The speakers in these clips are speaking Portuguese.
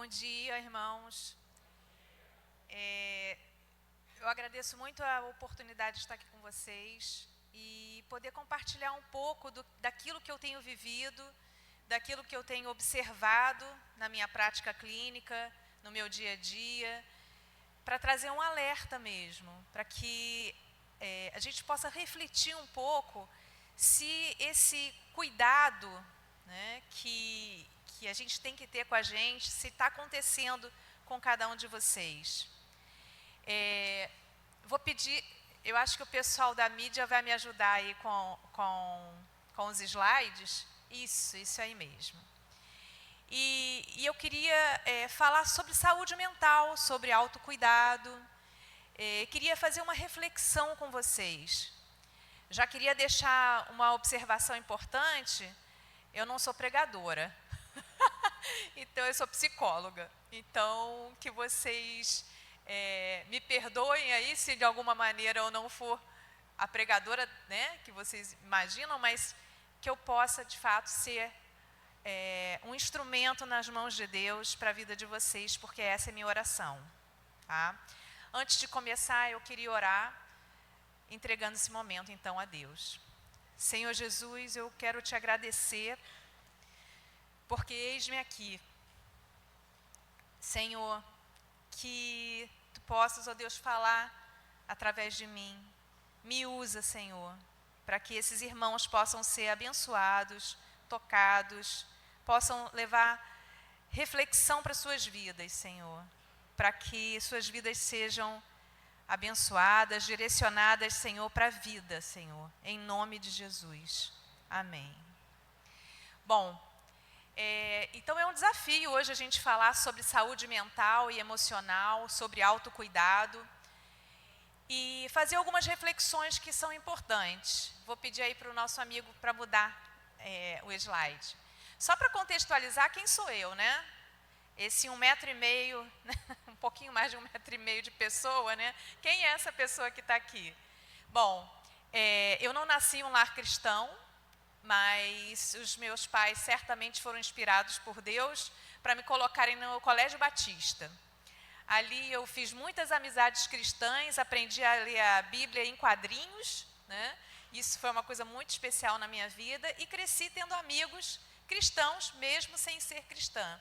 Bom dia, irmãos. Eu agradeço muito a oportunidade de estar aqui com vocês e poder compartilhar um pouco daquilo que eu tenho vivido, daquilo que eu tenho observado na minha prática clínica, no meu dia a dia, para trazer um alerta mesmo, para que a gente possa refletir um pouco se esse cuidado, né, que a gente tem que ter com a gente, se está acontecendo com cada um de vocês. Vou pedir, eu acho que o pessoal da mídia vai me ajudar aí com os slides. Isso aí mesmo. E eu queria falar sobre saúde mental, sobre autocuidado. Queria fazer uma reflexão com vocês. Já queria deixar uma observação importante. Eu não sou pregadora. Então, eu sou psicóloga. Então, que vocês me perdoem aí se de alguma maneira eu não for a pregadora, né, que vocês imaginam, mas que eu possa, de fato, ser um instrumento nas mãos de Deus para a vida de vocês, porque essa é a minha oração. Tá? Antes de começar, eu queria orar, entregando esse momento, então, a Deus. Senhor Jesus, eu quero te agradecer, porque eis-me aqui. Senhor, que tu possas, ó Deus, falar através de mim. Me usa, Senhor, para que esses irmãos possam ser abençoados, tocados, possam levar reflexão para suas vidas, Senhor, para que suas vidas sejam abençoadas, direcionadas, Senhor, para a vida, Senhor, em nome de Jesus. Amém. Bom, então é um desafio hoje a gente falar sobre saúde mental e emocional, sobre autocuidado e fazer algumas reflexões que são importantes. Vou pedir aí para o nosso amigo para mudar o slide. Só para contextualizar quem sou eu, né? Esse 1,5 m, né? Um pouquinho mais de 1,5 m de pessoa, né? Quem é essa pessoa que está aqui? Bom, eu não nasci em um lar cristão, mas os meus pais certamente foram inspirados por Deus para me colocarem no Colégio Batista. Ali eu fiz muitas amizades cristãs, aprendi a ler a Bíblia em quadrinhos, né? Isso foi uma coisa muito especial na minha vida e cresci tendo amigos cristãos, mesmo sem ser cristã.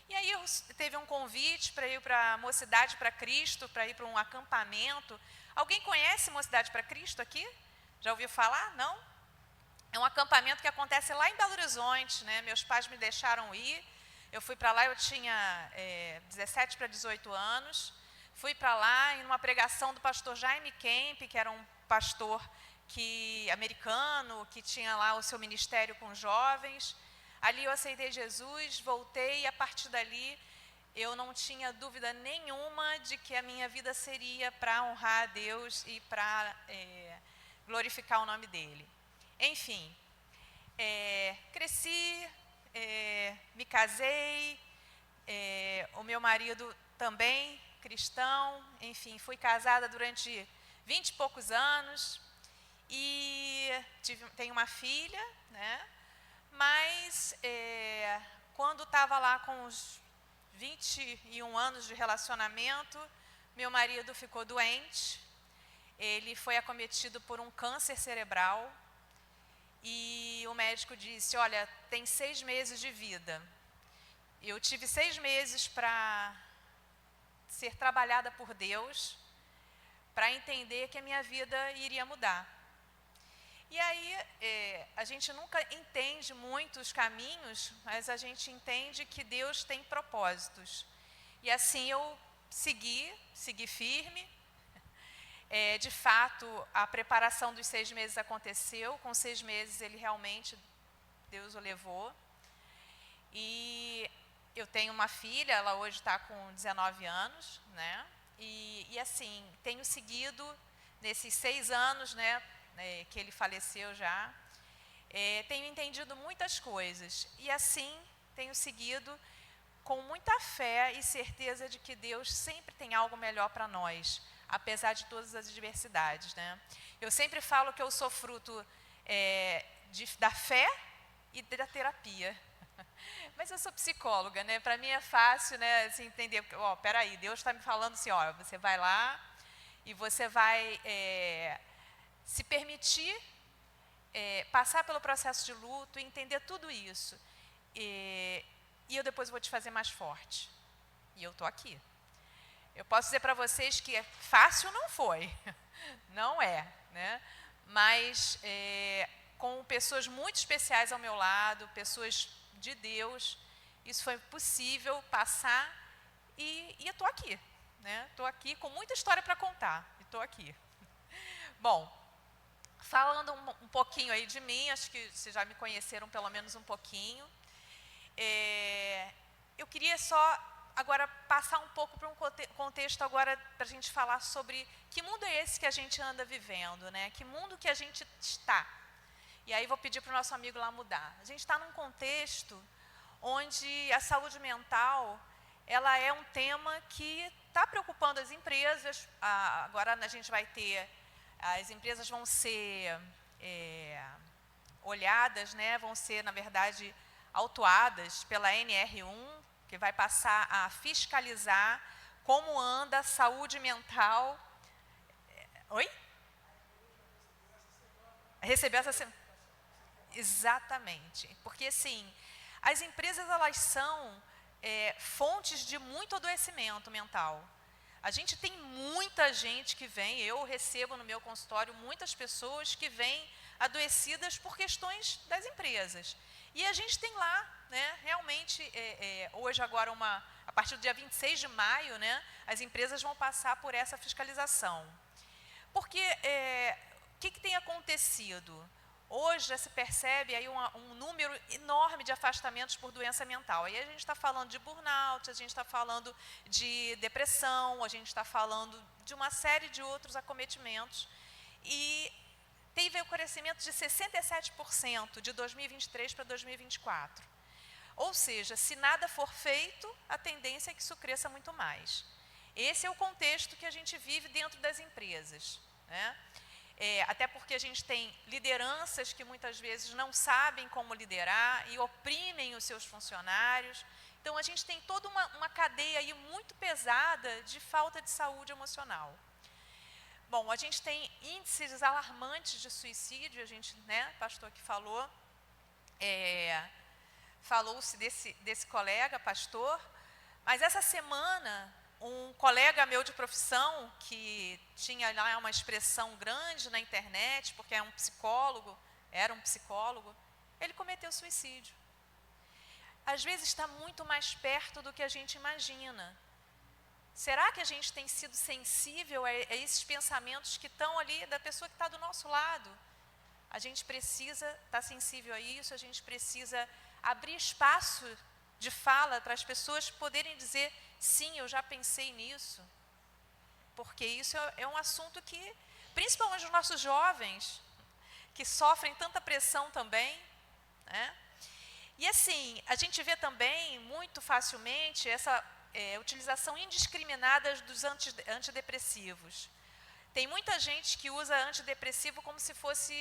E aí teve um convite para ir para a Mocidade para Cristo, para ir para um acampamento. Alguém conhece Mocidade para Cristo aqui? Já ouviu falar? Não? É um acampamento que acontece lá em Belo Horizonte, né? Meus pais me deixaram ir. Eu fui para lá, eu tinha 17 para 18 anos. Fui para lá em uma pregação do pastor Jaime Kemp, que era um pastor americano, que tinha lá o seu ministério com jovens. Ali eu aceitei Jesus, voltei e a partir dali eu não tinha dúvida nenhuma de que a minha vida seria para honrar a Deus e para glorificar o nome dele. Enfim, cresci, me casei, o meu marido também cristão, enfim, fui casada durante 20 e poucos anos e tenho uma filha, né? Mas quando estava lá com os 21 anos de relacionamento, meu marido ficou doente, ele foi acometido por um câncer cerebral e o médico disse, olha, tem 6 meses de vida. Eu tive 6 meses para ser trabalhada por Deus, para entender que a minha vida iria mudar. E aí, a gente nunca entende muito os caminhos, mas a gente entende que Deus tem propósitos. E assim eu segui firme. De fato, a preparação dos 6 meses aconteceu. Com 6 meses, ele realmente, Deus o levou. E eu tenho uma filha, ela hoje está com 19 anos, né? E assim, tenho seguido nesses 6 anos, né? Que ele faleceu já, tenho entendido muitas coisas e assim tenho seguido com muita fé e certeza de que Deus sempre tem algo melhor para nós, apesar de todas as adversidades, né? Eu sempre falo que eu sou fruto da fé e da terapia, Mas eu sou psicóloga, né? Para mim é fácil, né, assim, entender. Ó, peraí, Deus está me falando assim, ó, você vai lá e você vai se permitir passar pelo processo de luto e entender tudo isso. E eu depois vou te fazer mais forte. E eu estou aqui. Eu posso dizer para vocês que fácil não foi. Não é, né? Mas com pessoas muito especiais ao meu lado, pessoas de Deus, isso foi possível passar e eu estou aqui. Estou aqui com muita história para contar. Estou aqui. Bom, falando um pouquinho aí de mim, acho que vocês já me conheceram pelo menos um pouquinho. Eu queria só agora passar um pouco para um contexto agora para a gente falar sobre que mundo é esse que a gente anda vivendo, né? Que mundo que a gente está. E aí vou pedir para o nosso amigo lá mudar. A gente está num contexto onde a saúde mental ela é um tema que está preocupando as empresas. Agora a gente vai ter, as empresas vão ser olhadas, né? Vão ser, na verdade, autuadas pela NR1, que vai passar a fiscalizar como anda a saúde mental. Oi? Recebeu essa semana. Exatamente. Porque, assim, as empresas, elas são fontes de muito adoecimento mental. A gente tem muita gente que vem, eu recebo no meu consultório muitas pessoas que vêm adoecidas por questões das empresas. E a gente tem lá, né, realmente, hoje agora, a partir do dia 26 de maio, né, as empresas vão passar por essa fiscalização. Porque o que tem acontecido? Hoje já se percebe aí um número enorme de afastamentos por doença mental. Aí a gente está falando de burnout, a gente está falando de depressão, a gente está falando de uma série de outros acometimentos. E teve o crescimento de 67% de 2023 para 2024. Ou seja, se nada for feito, a tendência é que isso cresça muito mais. Esse é o contexto que a gente vive dentro das empresas, né? Até porque a gente tem lideranças que muitas vezes não sabem como liderar e oprimem os seus funcionários. Então, a gente tem toda uma cadeia aí muito pesada de falta de saúde emocional. Bom, a gente tem índices alarmantes de suicídio, a gente, né, pastor que falou, falou-se desse colega, pastor, mas essa semana um colega meu de profissão, que tinha lá uma expressão grande na internet, porque era um psicólogo, ele cometeu suicídio. Às vezes está muito mais perto do que a gente imagina. Será que a gente tem sido sensível a esses pensamentos que estão ali da pessoa que está do nosso lado? A gente precisa estar sensível a isso, a gente precisa abrir espaço de fala para as pessoas poderem dizer, sim, eu já pensei nisso. Porque isso é um assunto que, principalmente os nossos jovens, que sofrem tanta pressão também, né? E assim, a gente vê também muito facilmente essa utilização indiscriminada dos antidepressivos. Tem muita gente que usa antidepressivo como se fosse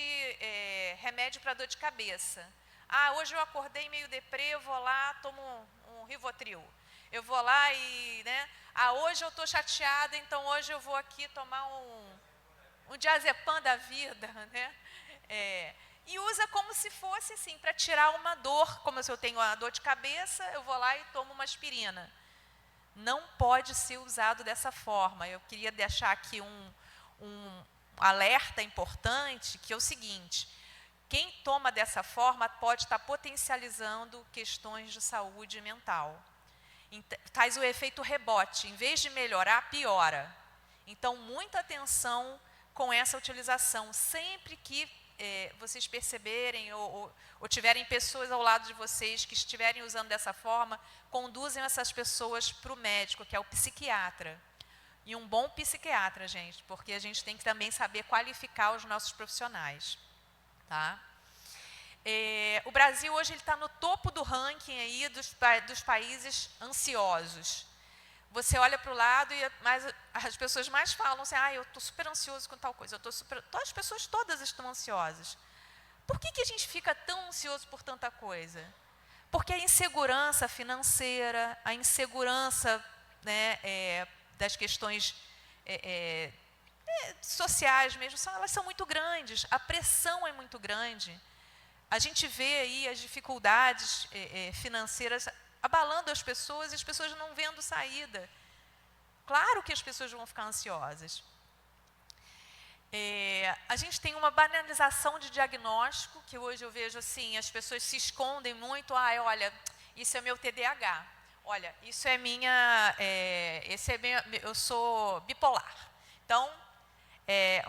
remédio para dor de cabeça. Ah, hoje eu acordei meio deprê, eu vou lá, tomo um Rivotril. Eu vou lá e, né? Ah, hoje eu estou chateada, então hoje eu vou aqui tomar um diazepam da vida, né? E usa como se fosse assim, para tirar uma dor, como se eu tenho uma dor de cabeça, eu vou lá e tomo uma aspirina. Não pode ser usado dessa forma. Eu queria deixar aqui um alerta importante, que é o seguinte: quem toma dessa forma pode estar potencializando questões de saúde mental. Faz o efeito rebote, em vez de melhorar, piora. Então, muita atenção com essa utilização. Sempre que vocês perceberem ou tiverem pessoas ao lado de vocês que estiverem usando dessa forma, conduzem essas pessoas para o médico, que é o psiquiatra. E um bom psiquiatra, gente, porque a gente tem que também saber qualificar os nossos profissionais. Tá? O Brasil hoje está no topo do ranking aí dos países ansiosos. Você olha para o lado e as pessoas mais falam assim, eu estou super ansioso com tal coisa, as pessoas todas estão ansiosas. Por que a gente fica tão ansioso por tanta coisa? Porque a insegurança financeira, a insegurança, né, das questões sociais mesmo, elas são muito grandes, a pressão é muito grande. A gente vê aí as dificuldades financeiras abalando as pessoas e as pessoas não vendo saída. Claro que as pessoas vão ficar ansiosas. A gente tem uma banalização de diagnóstico, que hoje eu vejo assim, as pessoas se escondem muito. Olha, isso é meu TDAH. Olha, isso é eu sou bipolar. Então,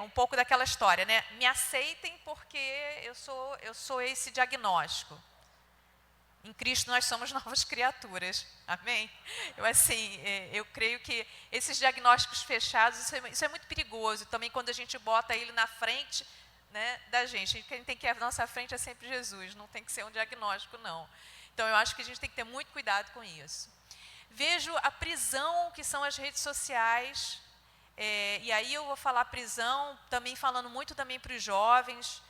um pouco daquela história, né? Me aceitem porque eu sou esse diagnóstico. Em Cristo nós somos novas criaturas, amém? Eu creio que esses diagnósticos fechados, isso é muito perigoso. Também quando a gente bota ele na frente, né, da gente. Quem tem que ir à nossa frente é sempre Jesus, não tem que ser um diagnóstico, não. Então eu acho que a gente tem que ter muito cuidado com isso. Vejo a prisão que são as redes sociais, e aí eu vou falar prisão, também falando muito também para os jovens,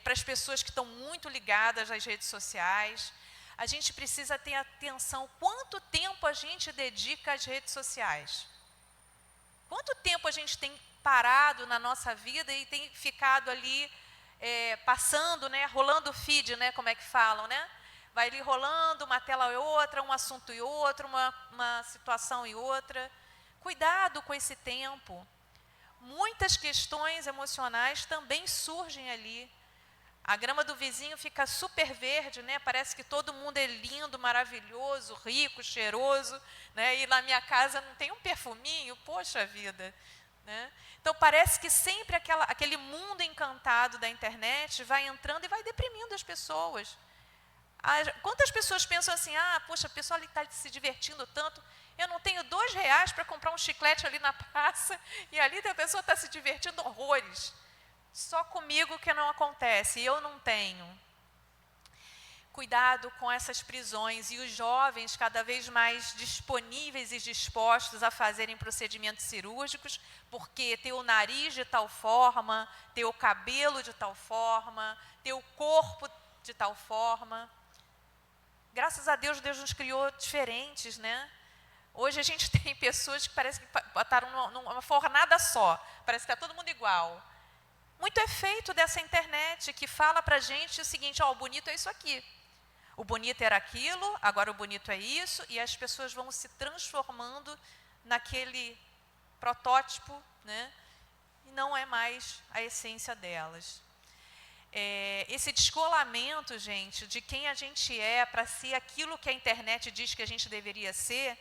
para as pessoas que estão muito ligadas às redes sociais. A gente precisa ter atenção, quanto tempo a gente dedica às redes sociais? Quanto tempo a gente tem parado na nossa vida e tem ficado ali, passando, né, rolando o feed, né, como é que falam, né? Vai ali rolando uma tela e outra, um assunto e outro, uma situação e outra. Cuidado com esse tempo. Muitas questões emocionais também surgem ali. A grama do vizinho fica super verde, né? Parece que todo mundo é lindo, maravilhoso, rico, cheiroso, né? E na minha casa não tem um perfuminho, poxa vida, né? Então parece que sempre aquele mundo encantado da internet vai entrando e vai deprimindo as pessoas. Quantas pessoas pensam assim, poxa, a pessoa ali está se divertindo tanto, eu não tenho R$2 para comprar um chiclete ali na praça, e ali a pessoa está se divertindo horrores. Só comigo que não acontece, eu não tenho. Cuidado com essas prisões, e os jovens cada vez mais disponíveis e dispostos a fazerem procedimentos cirúrgicos, porque ter o nariz de tal forma, ter o cabelo de tal forma, ter o corpo de tal forma. Graças a Deus, Deus nos criou diferentes, né? Hoje a gente tem pessoas que parece que botaram numa fornada só, parece que está todo mundo igual. Muito efeito dessa internet que fala para a gente o seguinte, o bonito é isso aqui. O bonito era aquilo, agora o bonito é isso, e as pessoas vão se transformando naquele protótipo, né? E não é mais a essência delas. Esse descolamento, gente, de quem a gente é para ser aquilo que a internet diz que a gente deveria ser,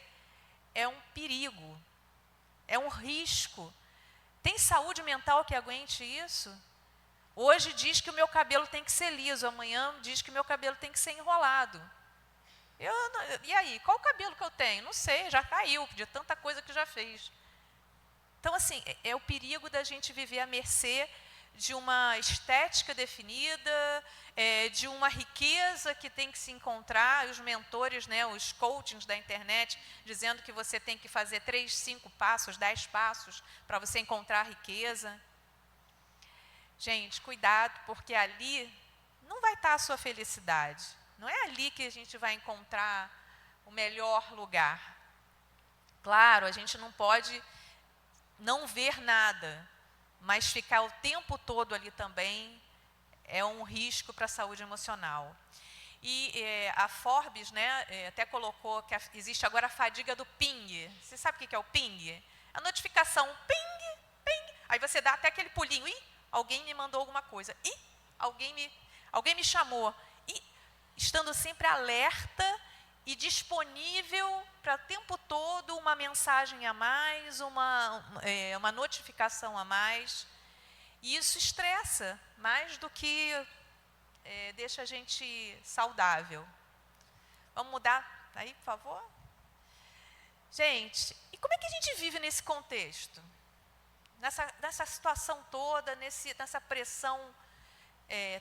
é um perigo, é um risco. Tem saúde mental que aguente isso? Hoje diz que o meu cabelo tem que ser liso, amanhã diz que o meu cabelo tem que ser enrolado. E aí, qual o cabelo que eu tenho? Não sei, já caiu, de tanta coisa que já fez. Então, assim, é o perigo da gente viver à mercê de uma estética definida, de uma riqueza que tem que se encontrar, os mentores, né, os coachings da internet, dizendo que você tem que fazer 3, 5 passos, 10 passos para você encontrar riqueza. Gente, cuidado, porque ali não vai estar a sua felicidade. Não é ali que a gente vai encontrar o melhor lugar. Claro, a gente não pode não ver nada, mas ficar o tempo todo ali também é um risco para a saúde emocional. E a Forbes, né, até colocou que existe agora a fadiga do ping. Você sabe o que é o ping? A notificação, ping, ping. Aí você dá até aquele pulinho, alguém me mandou alguma coisa, alguém me chamou. E estando sempre alerta e disponível para o tempo todo uma mensagem a mais, uma notificação a mais. E isso estressa mais do que deixa a gente saudável. Vamos mudar aí, por favor? Gente, e como é que a gente vive nesse contexto? Nessa situação toda, nessa pressão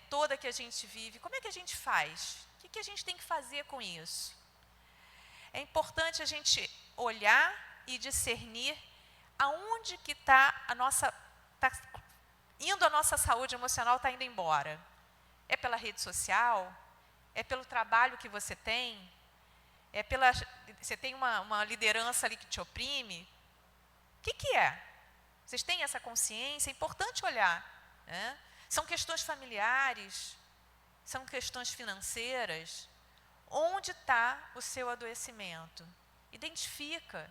toda que a gente vive, como é que a gente faz? O que a gente tem que fazer com isso? É importante a gente olhar e discernir aonde que está a nossa saúde emocional está indo embora. É pela rede social? É pelo trabalho que você tem? Você tem uma liderança ali que te oprime? O que é? Vocês têm essa consciência? É importante olhar, né? São questões familiares? São questões financeiras? Onde está o seu adoecimento? Identifica.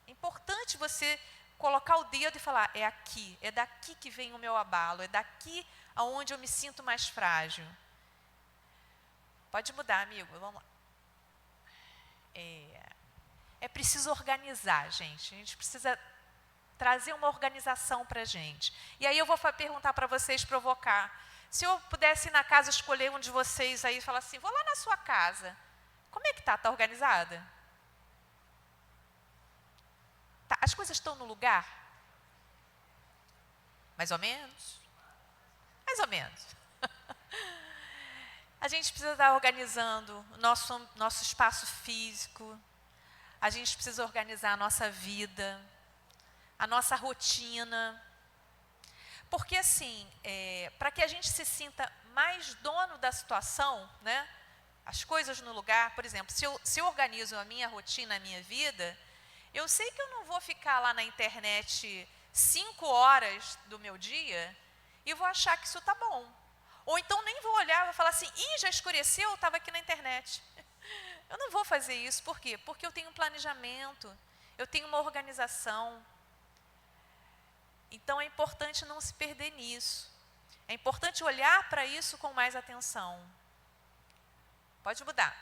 É importante você colocar o dedo e falar, é aqui, é daqui que vem o meu abalo, é daqui aonde eu me sinto mais frágil. Pode mudar, amigo, vamos lá. É preciso organizar, gente. A gente precisa trazer uma organização para a gente. E aí eu vou perguntar para vocês, provocar. Se eu pudesse ir na casa, escolher um de vocês aí e falar assim, vou lá na sua casa. Como é que está? Está organizada? Tá, as coisas estão no lugar? Mais ou menos? Mais ou menos. A gente precisa estar organizando o nosso espaço físico. A gente precisa organizar a nossa vida, a nossa rotina. Porque assim, para que a gente se sinta mais dono da situação, né? As coisas no lugar, por exemplo, se eu organizo a minha rotina, a minha vida, eu sei que eu não vou ficar lá na internet 5 horas do meu dia e vou achar que isso está bom. Ou então nem vou olhar, vou falar assim, já escureceu, eu estava aqui na internet. Eu não vou fazer isso, por quê? Porque eu tenho um planejamento, eu tenho uma organização. Então é importante não se perder nisso. É importante olhar para isso com mais atenção. Pode mudar.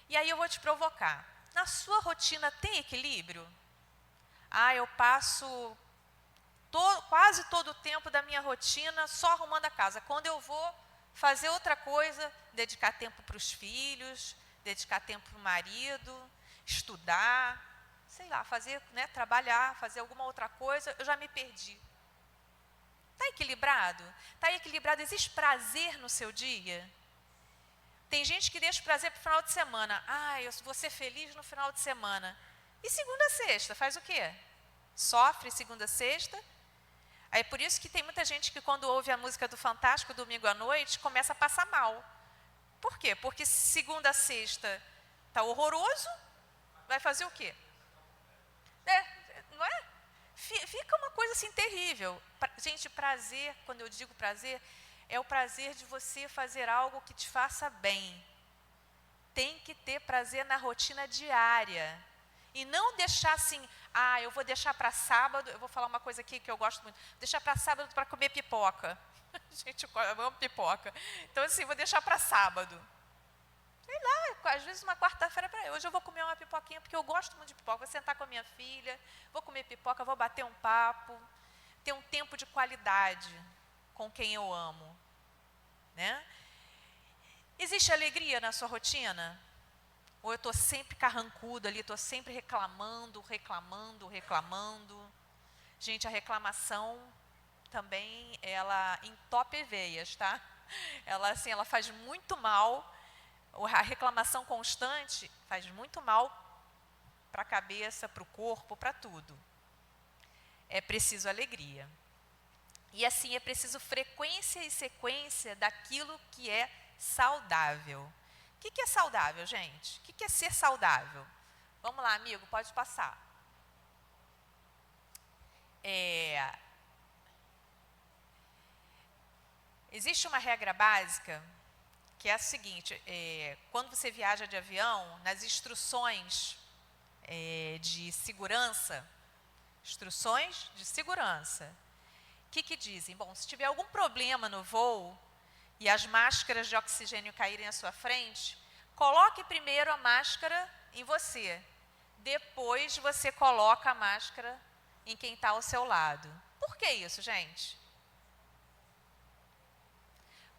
E aí eu vou te provocar. Na sua rotina tem equilíbrio? Eu passo quase todo o tempo da minha rotina só arrumando a casa. Quando eu vou fazer outra coisa, dedicar tempo para os filhos, dedicar tempo para o marido, estudar, sei lá, fazer, né, trabalhar, fazer alguma outra coisa, eu já me perdi. Está equilibrado? Está equilibrado? Existe prazer no seu dia? Tem gente que deixa o prazer para o final de semana. Eu vou ser feliz no final de semana. E segunda a sexta, faz o quê? Sofre segunda a sexta. É por isso que tem muita gente que quando ouve a música do Fantástico, domingo à noite, começa a passar mal. Por quê? Porque segunda a sexta está horroroso, vai fazer o quê? Não é? Fica uma coisa assim terrível. Gente, prazer, quando eu digo prazer, é o prazer de você fazer algo que te faça bem. Tem que ter prazer na rotina diária. E não deixar assim, eu vou deixar para sábado, eu vou falar uma coisa aqui que eu gosto muito, deixar para sábado para comer pipoca. Gente, eu amo pipoca. Então assim, vou deixar para sábado. Sei lá, às vezes uma quarta-feira, hoje eu vou comer uma pipoquinha, porque eu gosto muito de pipoca, vou sentar com a minha filha, vou comer pipoca, vou bater um papo, ter um tempo de qualidade com quem eu amo. Né? Existe alegria na sua rotina? Ou eu estou sempre carrancudo ali, estou sempre reclamando. Gente, a reclamação também, ela entope veias, tá? Ela faz muito mal. A reclamação constante faz muito mal para a cabeça, para o corpo, para tudo. É preciso alegria. E assim, é preciso frequência e sequência daquilo que é saudável. O que é saudável, gente? O que é ser saudável? Vamos lá, amigo, pode passar. Existe uma regra básica, que é a seguinte, quando você viaja de avião, nas instruções de segurança, o que dizem? Bom, se tiver algum problema no voo, e as máscaras de oxigênio caírem à sua frente, coloque primeiro a máscara em você. Depois você coloca a máscara em quem está ao seu lado. Por que isso, gente?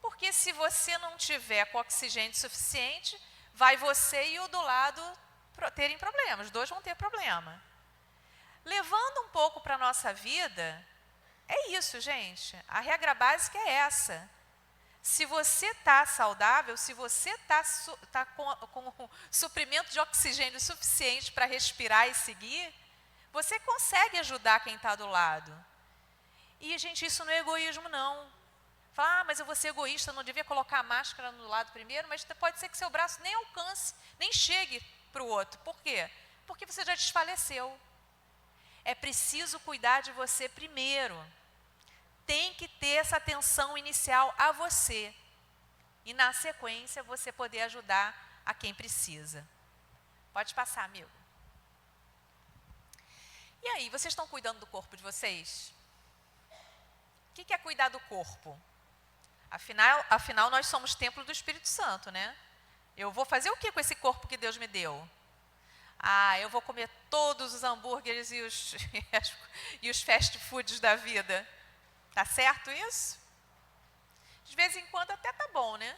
Porque se você não tiver com oxigênio suficiente, vai você e o do lado terem problemas, os dois vão ter problema. Levando um pouco para a nossa vida, é isso, gente. A regra básica é essa. Se você está saudável, se você está com suprimento de oxigênio suficiente para respirar e seguir, você consegue ajudar quem está do lado. E, gente, isso não é egoísmo, não. Fala, mas eu vou ser egoísta, não devia colocar a máscara no lado primeiro, mas pode ser que seu braço nem alcance, nem chegue para o outro. Por quê? Porque você já desfaleceu. É preciso cuidar de você primeiro. Tem que ter essa atenção inicial a você. E na sequência você poder ajudar a quem precisa. Pode passar, amigo. E aí, vocês estão cuidando do corpo de vocês? O que é cuidar do corpo? Afinal, nós somos templo do Espírito Santo, né? Eu vou fazer o que com esse corpo que Deus me deu? Eu vou comer todos os hambúrgueres e os fast foods da vida. Tá certo isso? De vez em quando até tá bom, né?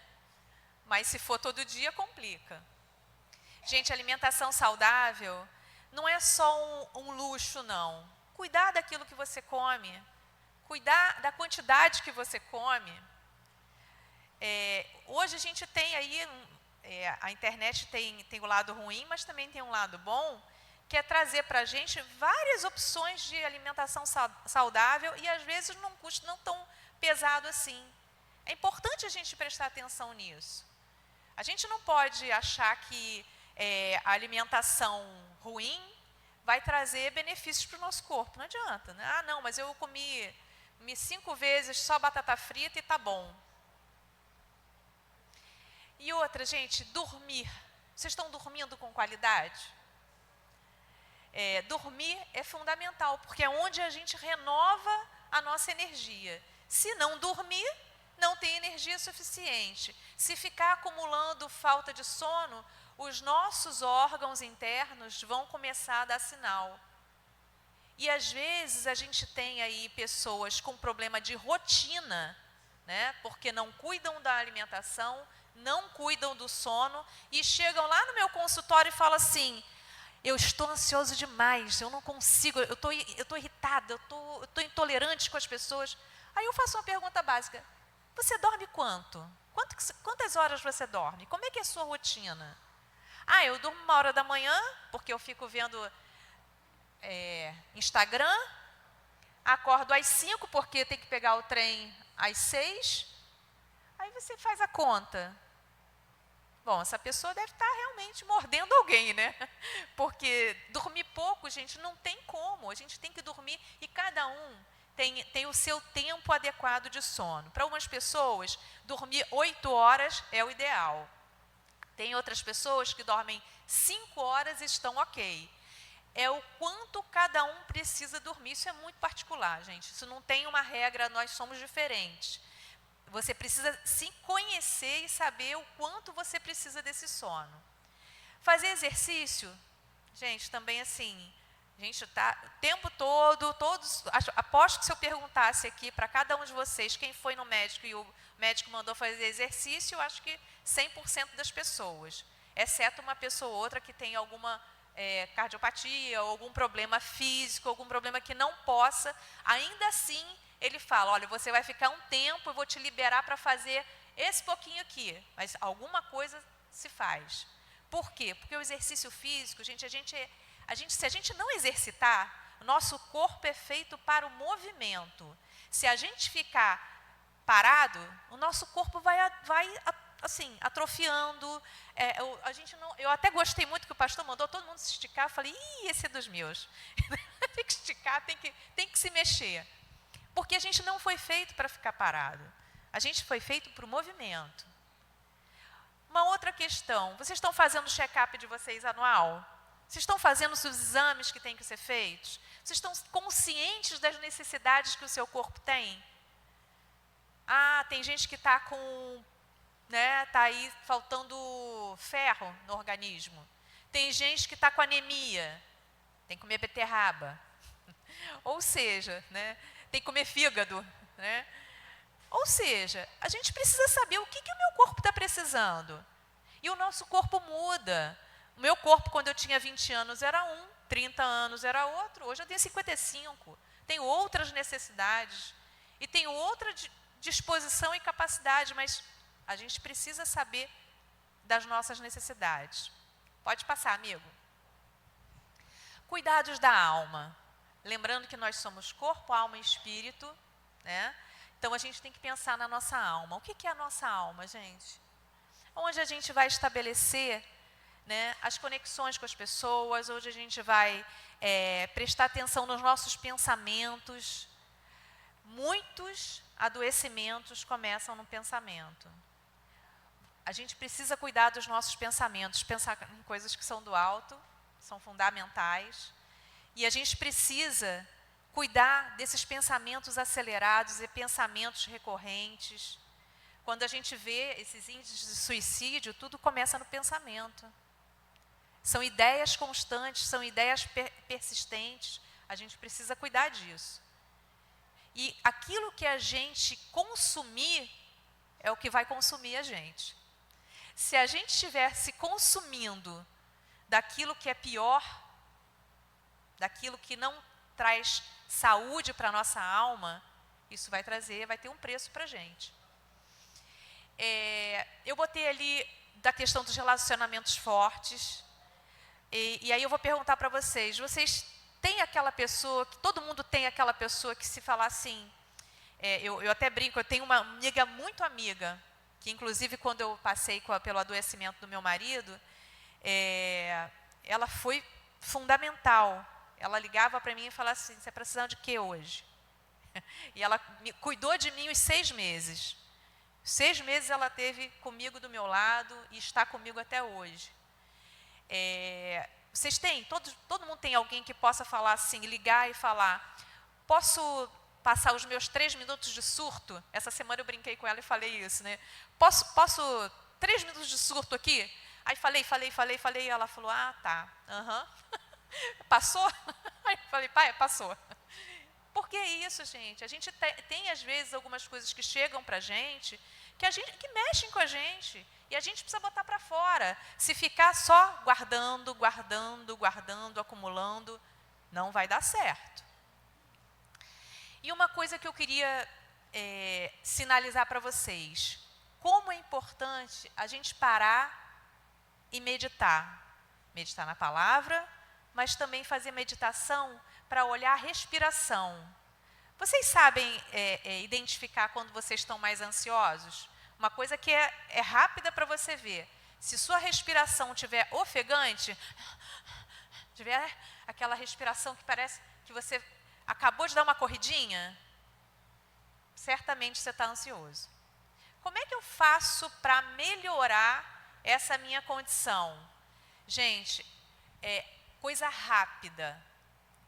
Mas se for todo dia, complica. Gente, alimentação saudável não é só um luxo, não. Cuidar daquilo que você come. Cuidar da quantidade que você come. Hoje a gente tem aí, a internet tem o lado ruim, mas também tem um lado bom, que é trazer para a gente várias opções de alimentação saudável e às vezes num custo não tão pesado assim. É importante a gente prestar atenção nisso. A gente não pode achar que a alimentação ruim vai trazer benefícios para o nosso corpo. Não adianta, né? Não, mas eu comi 5 vezes só batata frita e tá bom. E outra, gente, dormir. Vocês estão dormindo com qualidade? Dormir é fundamental, porque é onde a gente renova a nossa energia. Se não dormir, não tem energia suficiente. Se ficar acumulando falta de sono, os nossos órgãos internos vão começar a dar sinal. E às vezes a gente tem aí pessoas com problema de rotina, né? Porque não cuidam da alimentação, não cuidam do sono e chegam lá no meu consultório e falam assim: eu estou ansioso demais, eu não consigo, eu estou irritada, eu estou intolerante com as pessoas. Aí eu faço uma pergunta básica: você dorme quanto? Quantas horas você dorme? Como é que é a sua rotina? Eu durmo 1h da manhã, porque eu fico vendo Instagram, acordo às 5, porque tem que pegar o trem às 6. Aí você faz a conta. Bom, essa pessoa deve estar realmente mordendo alguém, né? Porque dormir pouco, gente, não tem como. A gente tem que dormir e cada um tem o seu tempo adequado de sono. Para algumas pessoas, dormir 8 horas é o ideal. Tem outras pessoas que dormem 5 horas e estão ok. É o quanto cada um precisa dormir. Isso é muito particular, gente. Isso não tem uma regra, nós somos diferentes. Você precisa se conhecer e saber o quanto você precisa desse sono. Fazer exercício, gente, também assim, a gente está o tempo todo, aposto que se eu perguntasse aqui para cada um de vocês quem foi no médico e o médico mandou fazer exercício, eu acho que 100% das pessoas, exceto uma pessoa ou outra que tem alguma cardiopatia, ou algum problema físico, algum problema que não possa, ainda assim ele fala: olha, você vai ficar um tempo, eu vou te liberar para fazer esse pouquinho aqui, mas alguma coisa se faz. Por quê? Porque o exercício físico, gente, se a gente não exercitar, o nosso corpo é feito para o movimento. Se a gente ficar parado, o nosso corpo vai assim, atrofiando. Eu até gostei muito que o pastor mandou todo mundo se esticar. Eu falei: esse é dos meus. Tem que esticar, tem que se mexer. Porque a gente não foi feito para ficar parado. A gente foi feito para o movimento. Uma outra questão: vocês estão fazendo o check-up de vocês anual? Vocês estão fazendo os exames que têm que ser feitos? Vocês estão conscientes das necessidades que o seu corpo tem? Tem gente que está com, tá aí faltando ferro no organismo. Tem gente que está com anemia, tem que comer beterraba. Ou seja, tem que comer fígado, Ou seja, a gente precisa saber o que o meu corpo está precisando. E o nosso corpo muda. O meu corpo, quando eu tinha 20 anos, era 30 anos era outro. Hoje eu tenho 55. Tenho outras necessidades. E tenho outra disposição e capacidade, mas a gente precisa saber das nossas necessidades. Pode passar, amigo. Cuidados da alma. Lembrando que nós somos corpo, alma e espírito, Então, a gente tem que pensar na nossa alma. O que é a nossa alma, gente? Onde a gente vai estabelecer, né, as conexões com as pessoas, onde a gente vai prestar atenção nos nossos pensamentos. Muitos adoecimentos começam no pensamento. A gente precisa cuidar dos nossos pensamentos, pensar em coisas que são do alto, são fundamentais. E a gente precisa cuidar desses pensamentos acelerados e pensamentos recorrentes. Quando a gente vê esses índices de suicídio, tudo começa no pensamento. São ideias constantes, são ideias persistentes. A gente precisa cuidar disso. E aquilo que a gente consumir é o que vai consumir a gente. Se a gente estiver se consumindo daquilo que é pior, daquilo que não traz saúde para a nossa alma, isso vai ter um preço para a gente. Eu botei ali da questão dos relacionamentos fortes, e aí eu vou perguntar para vocês têm aquela pessoa, que todo mundo tem aquela pessoa que se falar assim, eu até brinco, eu tenho uma amiga muito amiga, que inclusive quando eu passei pelo adoecimento do meu marido, ela foi fundamental. Ela ligava para mim e falava assim, você está precisando de quê hoje? E ela cuidou de mim os 6 meses. 6 meses ela teve comigo do meu lado e está comigo até hoje. Vocês têm? Todo mundo tem alguém que possa falar assim, ligar e falar, posso passar os meus 3 minutos de surto? Essa semana eu brinquei com ela e falei isso, né? Posso 3 minutos de surto aqui? Aí falei, e ela falou, ah, tá, Passou? Aí eu falei, pai, passou. Por que isso, gente? A gente tem às vezes algumas coisas que chegam para a gente, que mexem com a gente, e a gente precisa botar para fora. Se ficar só guardando, acumulando, não vai dar certo. E uma coisa que eu queria sinalizar para vocês, como é importante a gente parar e meditar. Meditar na palavra, mas também fazer meditação para olhar a respiração. Vocês sabem identificar quando vocês estão mais ansiosos? Uma coisa que é rápida para você ver. Se sua respiração estiver ofegante, tiver aquela respiração que parece que você acabou de dar uma corridinha, certamente você está ansioso. Como é que eu faço para melhorar essa minha condição? Gente, coisa rápida.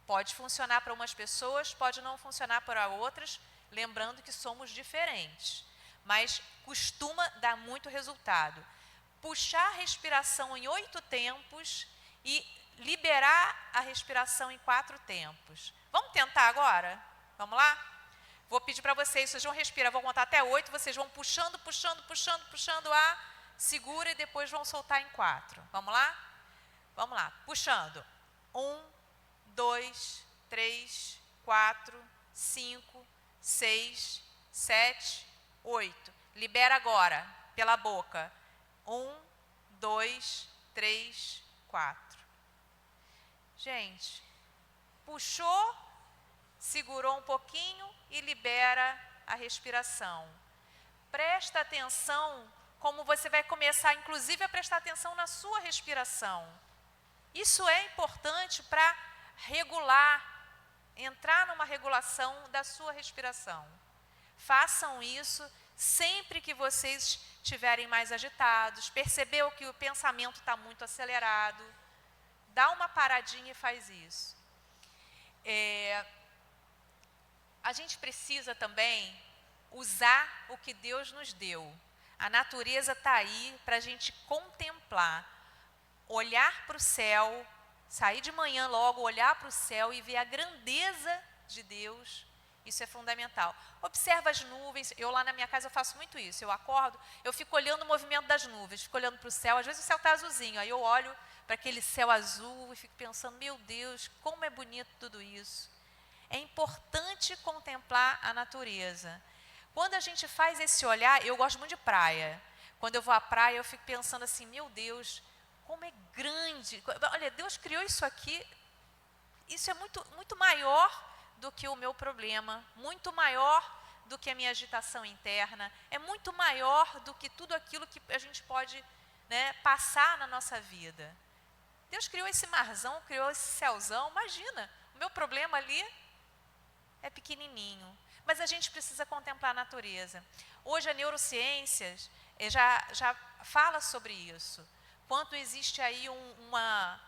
Pode funcionar para umas pessoas, pode não funcionar para outras, lembrando que somos diferentes. Mas costuma dar muito resultado. Puxar a respiração em 8 tempos e liberar a respiração em 4 tempos. Vamos tentar agora? Vamos lá? Vou pedir para vocês vão respirar, vou contar até 8, vocês vão puxando o ar, segura e depois vão soltar em 4. Vamos lá? Vamos lá, puxando. 1, 2, 3, 4, 5, 6, 7, 8. Libera agora, pela boca. 1, 2, 3, 4. Gente, puxou, segurou um pouquinho e libera a respiração. Presta atenção como você vai começar, inclusive, a prestar atenção na sua respiração. Isso é importante para regular, entrar numa regulação da sua respiração. Façam isso sempre que vocês estiverem mais agitados, percebeu que o pensamento está muito acelerado, dá uma paradinha e faz isso. A gente precisa também usar o que Deus nos deu. A natureza está aí para a gente contemplar. Olhar para o céu, sair de manhã logo, olhar para o céu e ver a grandeza de Deus, isso é fundamental. Observa as nuvens, eu lá na minha casa eu faço muito isso, eu acordo, eu fico olhando o movimento das nuvens, fico olhando para o céu, às vezes o céu está azulzinho, aí eu olho para aquele céu azul e fico pensando, meu Deus, como é bonito tudo isso. É importante contemplar a natureza. Quando a gente faz esse olhar, eu gosto muito de praia, quando eu vou à praia eu fico pensando assim, meu Deus, como é grande, olha, Deus criou isso aqui, isso é muito, muito maior do que o meu problema, muito maior do que a minha agitação interna, é muito maior do que tudo aquilo que a gente pode, né, passar na nossa vida. Deus criou esse marzão, criou esse céuzão, imagina, o meu problema ali é pequenininho, mas a gente precisa contemplar a natureza. Hoje a neurociências já fala sobre isso, quanto existe aí uma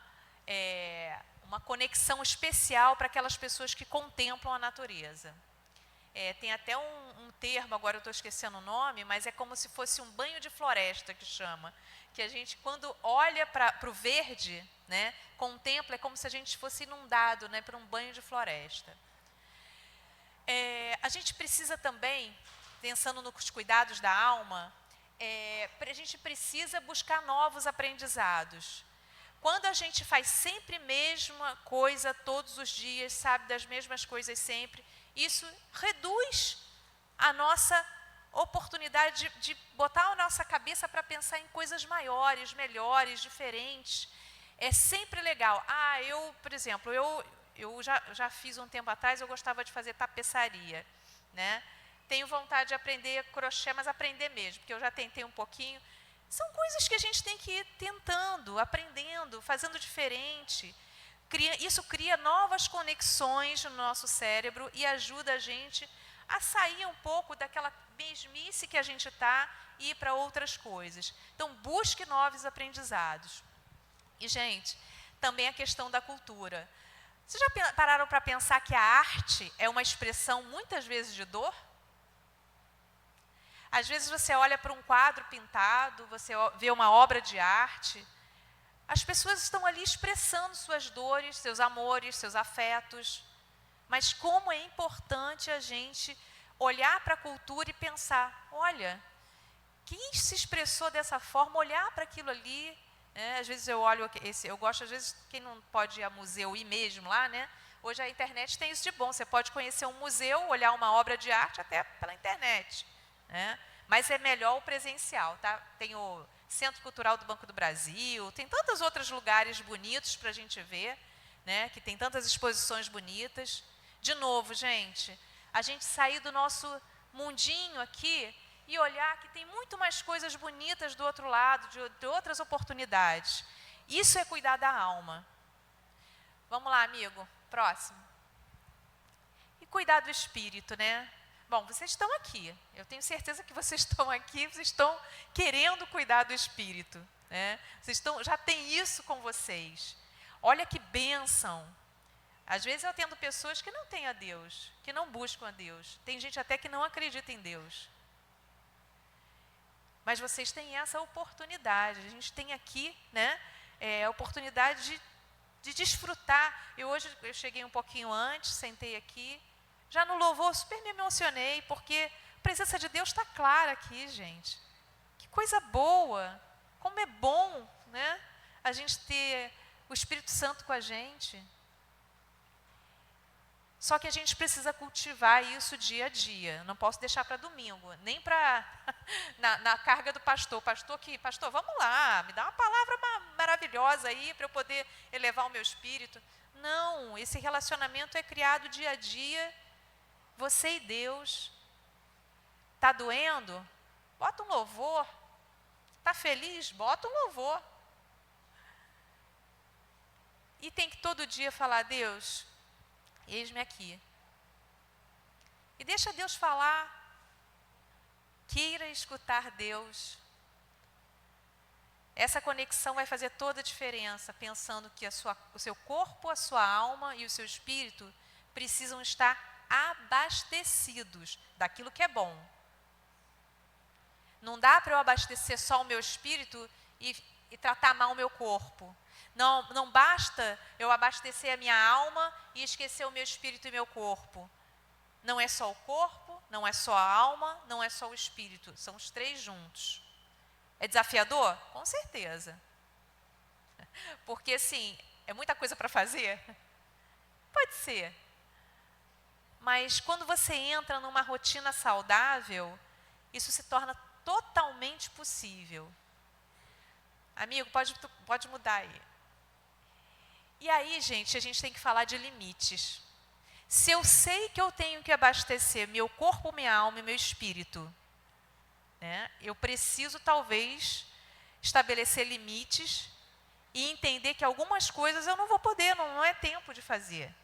conexão especial para aquelas pessoas que contemplam a natureza. Tem até um termo, agora eu estou esquecendo o nome, mas é como se fosse um banho de floresta, que chama. Que a gente, quando olha para o verde, né, contempla, é como se a gente fosse inundado, né, por um banho de floresta. A gente precisa também, pensando nos cuidados da alma, a gente precisa buscar novos aprendizados. Quando a gente faz sempre a mesma coisa todos os dias, sabe, das mesmas coisas sempre, isso reduz a nossa oportunidade de botar a nossa cabeça para pensar em coisas maiores, melhores, diferentes. É sempre legal. Por exemplo, eu já fiz um tempo atrás, eu gostava de fazer tapeçaria, né? Tenho vontade de aprender crochê, mas aprender mesmo, porque eu já tentei um pouquinho. São coisas que a gente tem que ir tentando, aprendendo, fazendo diferente. Isso cria novas conexões no nosso cérebro e ajuda a gente a sair um pouco daquela mesmice que a gente está e ir para outras coisas. Então, busque novos aprendizados. E, gente, também a questão da cultura. Vocês já pararam para pensar que a arte é uma expressão, muitas vezes, de dor? Às vezes você olha para um quadro pintado, você vê uma obra de arte, as pessoas estão ali expressando suas dores, seus amores, seus afetos, mas como é importante a gente olhar para a cultura e pensar, olha, quem se expressou dessa forma, olhar para aquilo ali, né? Às vezes eu olho, eu gosto, às vezes, quem não pode ir a museu, ir mesmo lá, né? Hoje a internet tem isso de bom, você pode conhecer um museu, olhar uma obra de arte até pela internet, né? Mas é melhor o presencial, tá? Tem o Centro Cultural do Banco do Brasil, tem tantos outros lugares bonitos para a gente ver, né? Que tem tantas exposições bonitas. De novo, gente, a gente sair do nosso mundinho aqui e olhar que tem muito mais coisas bonitas do outro lado, de outras oportunidades. Isso é cuidar da alma. Vamos lá, amigo, próximo. E cuidar do espírito, né? Bom, vocês estão aqui, eu tenho certeza que vocês estão aqui, vocês estão querendo cuidar do espírito, né? Vocês já têm isso com vocês. Olha que bênção. Às vezes eu atendo pessoas que não têm a Deus, que não buscam a Deus. Tem gente até que não acredita em Deus. Mas vocês têm essa oportunidade, a gente tem aqui, né, a oportunidade de desfrutar. Hoje eu cheguei um pouquinho antes, sentei aqui, já no louvor super me emocionei, porque a presença de Deus está clara aqui, gente. Que coisa boa, como é bom, né, a gente ter o Espírito Santo com a gente. Só que a gente precisa cultivar isso dia a dia. Não posso deixar para domingo, nem para na carga do pastor. Pastor, vamos lá, me dá uma palavra maravilhosa aí para eu poder elevar o meu espírito. Não, esse relacionamento é criado dia a dia, você e Deus. Está doendo? Bota um louvor. Está feliz? Bota um louvor. E tem que todo dia falar, Deus, eis-me aqui. E deixa Deus falar. Queira escutar Deus. Essa conexão vai fazer toda a diferença, pensando que o seu corpo, a sua alma e o seu espírito precisam estar abastecidos daquilo que é bom. Não dá para eu abastecer só o meu espírito e tratar mal o meu corpo. Não basta eu abastecer a minha alma e esquecer o meu espírito e meu corpo. Não é só o corpo, não é só a alma, não é só o espírito. São os três juntos. É desafiador? Com certeza. Porque, assim, é muita coisa para fazer? Pode ser. Mas quando você entra numa rotina saudável, isso se torna totalmente possível. Amigo, pode mudar aí. E aí, gente, a gente tem que falar de limites. Se eu sei que eu tenho que abastecer meu corpo, minha alma e meu espírito, né, eu preciso talvez estabelecer limites e entender que algumas coisas eu não vou poder, não é tempo de fazer.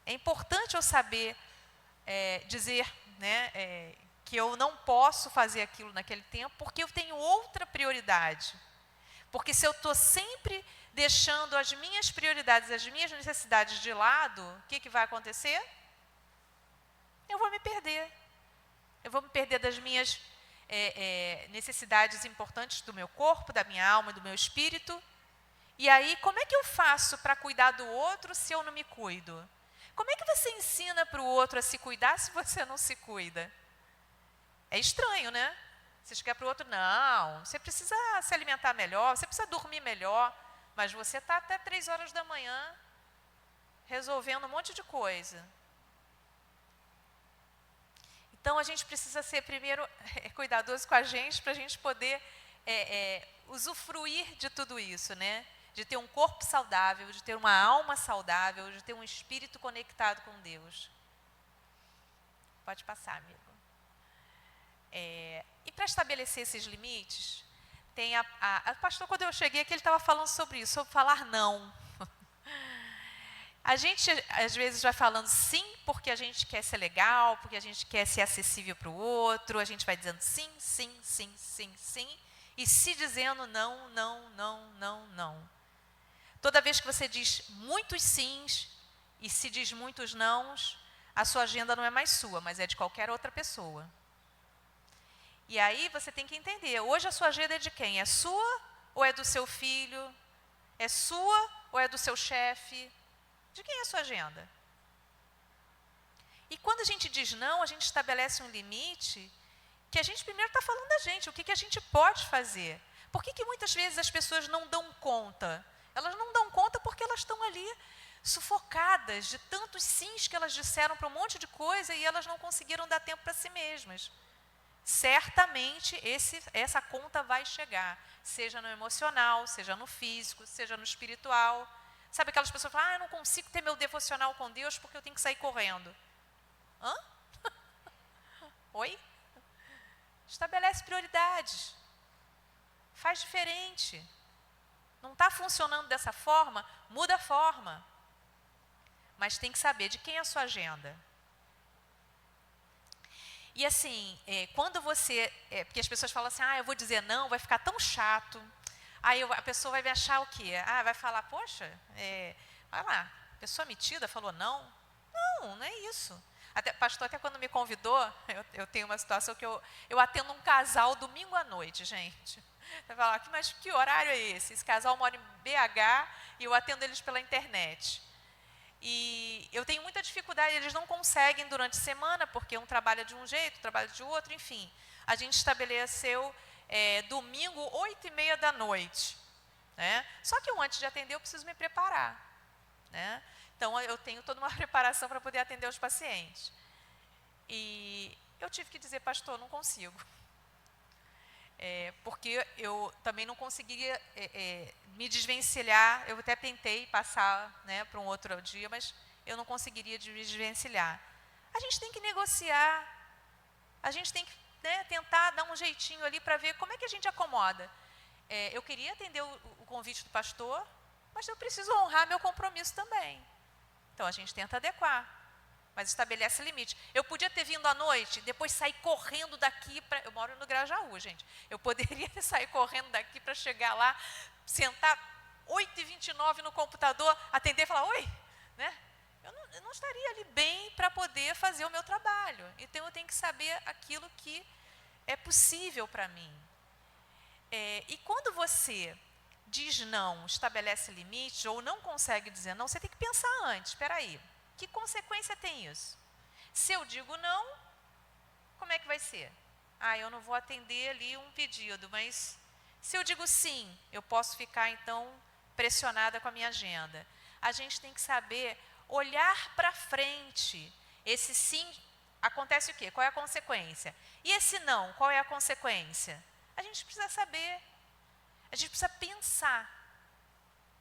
É importante eu saber dizer, né, que eu não posso fazer aquilo naquele tempo porque eu tenho outra prioridade. Porque se eu estou sempre deixando as minhas prioridades, as minhas necessidades de lado, o que vai acontecer? Eu vou me perder. Eu vou me perder das minhas necessidades importantes do meu corpo, da minha alma e do meu espírito. E aí, como é que eu faço para cuidar do outro se eu não me cuido? Como é que você ensina para o outro a se cuidar se você não se cuida? É estranho, né? Você chega para o outro, não, você precisa se alimentar melhor, você precisa dormir melhor, mas você está até 3 horas da manhã resolvendo um monte de coisa. Então, a gente precisa ser, primeiro, cuidadoso com a gente, para a gente poder usufruir de tudo isso, né? De ter um corpo saudável, de ter uma alma saudável, de ter um espírito conectado com Deus. Pode passar, amigo. E para estabelecer esses limites, tem a pastor, quando eu cheguei aqui, ele estava falando sobre isso, sobre falar não. A gente, às vezes, vai falando sim, porque a gente quer ser legal, porque a gente quer ser acessível para o outro, a gente vai dizendo sim, sim, sim, sim, sim, e se dizendo não, não, não, não, não. Toda vez que você diz muitos sims e se diz muitos nãos, a sua agenda não é mais sua, mas é de qualquer outra pessoa. E aí você tem que entender, hoje a sua agenda é de quem? É sua ou é do seu filho? É sua ou é do seu chefe? De quem é a sua agenda? E quando a gente diz não, a gente estabelece um limite que a gente primeiro está falando da gente, o que a gente pode fazer. Por que muitas vezes as pessoas não dão conta? Elas não dão conta porque elas estão ali sufocadas de tantos sims que elas disseram para um monte de coisa e elas não conseguiram dar tempo para si mesmas. Certamente essa conta vai chegar, seja no emocional, seja no físico, seja no espiritual. Sabe aquelas pessoas que falam, eu não consigo ter meu devocional com Deus porque eu tenho que sair correndo. Hã? Oi? Estabelece prioridades. Faz diferente. Não está funcionando dessa forma, muda a forma. Mas tem que saber de quem é a sua agenda. E assim, quando você... porque as pessoas falam assim, eu vou dizer não, vai ficar tão chato. Aí a pessoa vai me achar o quê? Vai falar, poxa, vai lá, pessoa metida falou não. Não, não é isso. Pastor, até quando me convidou, eu tenho uma situação que eu atendo um casal domingo à noite, gente. Você fala, mas que horário é esse? Esse casal mora em BH e eu atendo eles pela internet. E eu tenho muita dificuldade, eles não conseguem durante a semana, porque um trabalha de um jeito, outro trabalha de outro, enfim. A gente estabeleceu domingo, 8h30 da noite. Né? Só que antes de atender, eu preciso me preparar. Né? Então, eu tenho toda uma preparação para poder atender os pacientes. E eu tive que dizer, pastor, não consigo. Porque eu também não conseguiria me desvencilhar. Eu até tentei passar, né, para um outro dia, mas eu não conseguiria me desvencilhar. A gente tem que negociar, a gente tem que, né, tentar dar um jeitinho ali para ver como é que a gente acomoda. Eu queria atender o convite do pastor, mas eu preciso honrar meu compromisso também. Então, a gente tenta adequar, mas estabelece limite. Eu podia ter vindo à noite, depois sair correndo daqui, eu moro no Grajaú, gente. Eu poderia sair correndo daqui para chegar lá, sentar 8h29 no computador, atender e falar, oi, né? Eu não estaria ali bem para poder fazer o meu trabalho. Então, eu tenho que saber aquilo que é possível para mim. E quando você diz não, estabelece limites, ou não consegue dizer não, você tem que pensar antes, espera aí, que consequência tem isso? Se eu digo não, como é que vai ser? Eu não vou atender ali um pedido, mas se eu digo sim, eu posso ficar então pressionada com a minha agenda. A gente tem que saber olhar para frente. Esse sim, acontece o quê? Qual é a consequência? E esse não, qual é a consequência? A gente precisa saber. A gente precisa pensar.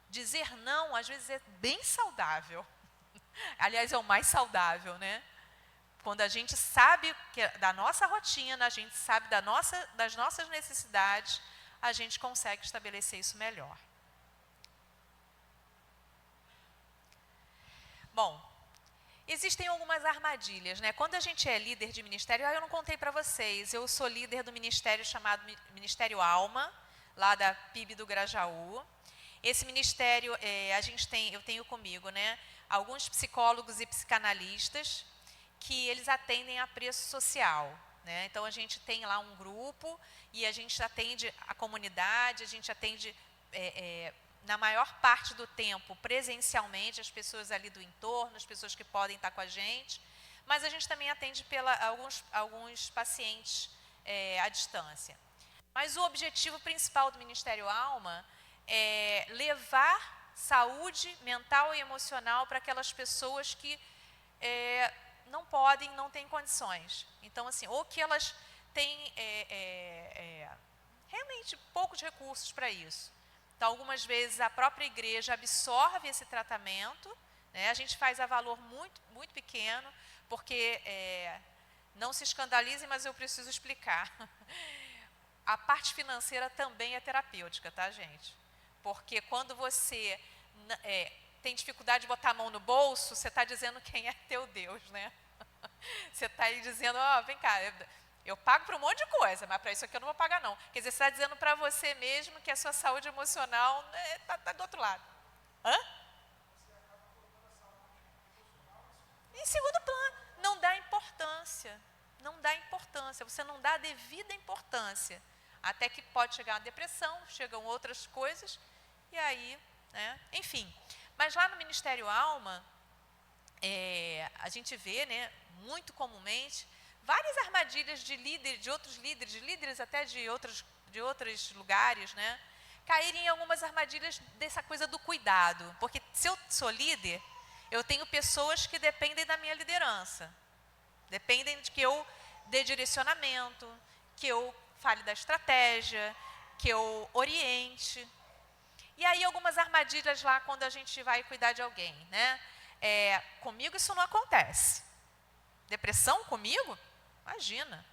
Dizer não, às vezes, é bem saudável. Aliás, é o mais saudável, né? Quando a gente sabe da nossa rotina, a gente sabe das nossas necessidades, a gente consegue estabelecer isso melhor. Bom, existem algumas armadilhas, né? Quando a gente é líder de ministério, eu não contei para vocês, eu sou líder do ministério chamado Ministério Alma, lá da PIB do Grajaú. Esse ministério, eu tenho comigo, né, alguns psicólogos e psicanalistas que eles atendem a preço social, né? Então, a gente tem lá um grupo e a gente atende a comunidade, a gente atende, na maior parte do tempo, presencialmente, as pessoas ali do entorno, as pessoas que podem estar com a gente, mas a gente também atende alguns pacientes à distância. Mas o objetivo principal do Ministério Alma é levar saúde mental e emocional para aquelas pessoas que não podem, não têm condições. Então, assim, ou que elas têm realmente poucos recursos para isso. Então, algumas vezes a própria igreja absorve esse tratamento, né? A gente faz a valor muito, muito pequeno, porque, não se escandalizem, mas eu preciso explicar. A parte financeira também é terapêutica, tá, gente? Porque quando você tem dificuldade de botar a mão no bolso, você está dizendo quem é teu Deus, né? Você está aí dizendo, vem cá, eu pago para um monte de coisa, mas para isso aqui eu não vou pagar não. Quer dizer, você está dizendo para você mesmo que a sua saúde emocional está do outro lado. Hã? Em segundo plano, não dá importância. Não dá importância, você não dá a devida importância. Até que pode chegar a depressão, chegam outras coisas, e aí, né? Enfim. Mas lá no Ministério Alma, a gente vê, né, muito comumente, várias armadilhas de outros líderes, de líderes até de outros lugares, né, caírem em algumas armadilhas dessa coisa do cuidado. Porque se eu sou líder, eu tenho pessoas que dependem da minha liderança. Dependem de que eu dê direcionamento, que eu fale da estratégia, que eu oriente. E aí algumas armadilhas lá quando a gente vai cuidar de alguém, né? Comigo isso não acontece. Depressão comigo? Imagina.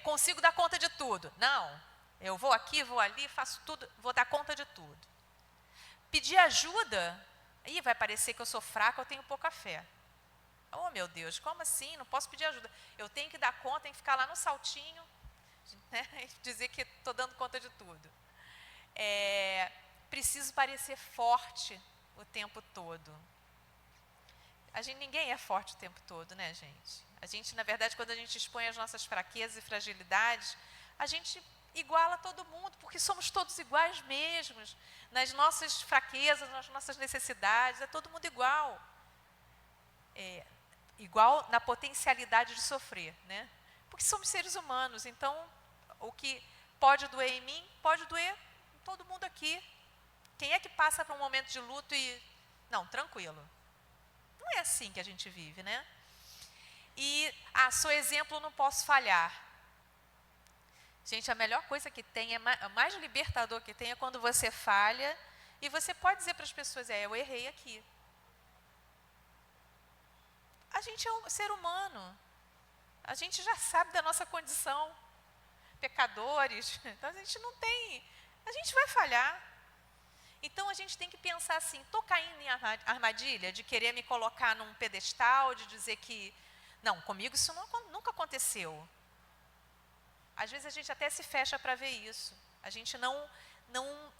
Consigo dar conta de tudo? Não. Eu vou aqui, vou ali, faço tudo, vou dar conta de tudo. Pedir ajuda? Aí vai parecer que eu sou fraca, eu tenho pouca fé. Oh, meu Deus, como assim? Não posso pedir ajuda. Eu tenho que dar conta, tenho que ficar lá no saltinho, né, e dizer que estou dando conta de tudo. Preciso parecer forte o tempo todo. Ninguém é forte o tempo todo, né, gente? A gente, na verdade, quando a gente expõe as nossas fraquezas e fragilidades, a gente iguala todo mundo, porque somos todos iguais mesmos. Nas nossas fraquezas, nas nossas necessidades, é todo mundo igual. Igual na potencialidade de sofrer, né? Porque somos seres humanos, então o que pode doer em mim, pode doer em todo mundo aqui. Quem é que passa por um momento de luto e... Não, tranquilo. Não é assim que a gente vive, né? E, sou exemplo, não posso falhar. Gente, a melhor coisa que tem, o mais libertador que tem é quando você falha e você pode dizer para as pessoas, eu errei aqui. A gente é um ser humano. A gente já sabe da nossa condição. Pecadores. Então, a gente vai falhar. Então, a gente tem que pensar assim, estou caindo em armadilha de querer me colocar num pedestal, de dizer que, não, comigo isso nunca aconteceu. Às vezes, a gente até se fecha para ver isso. A gente não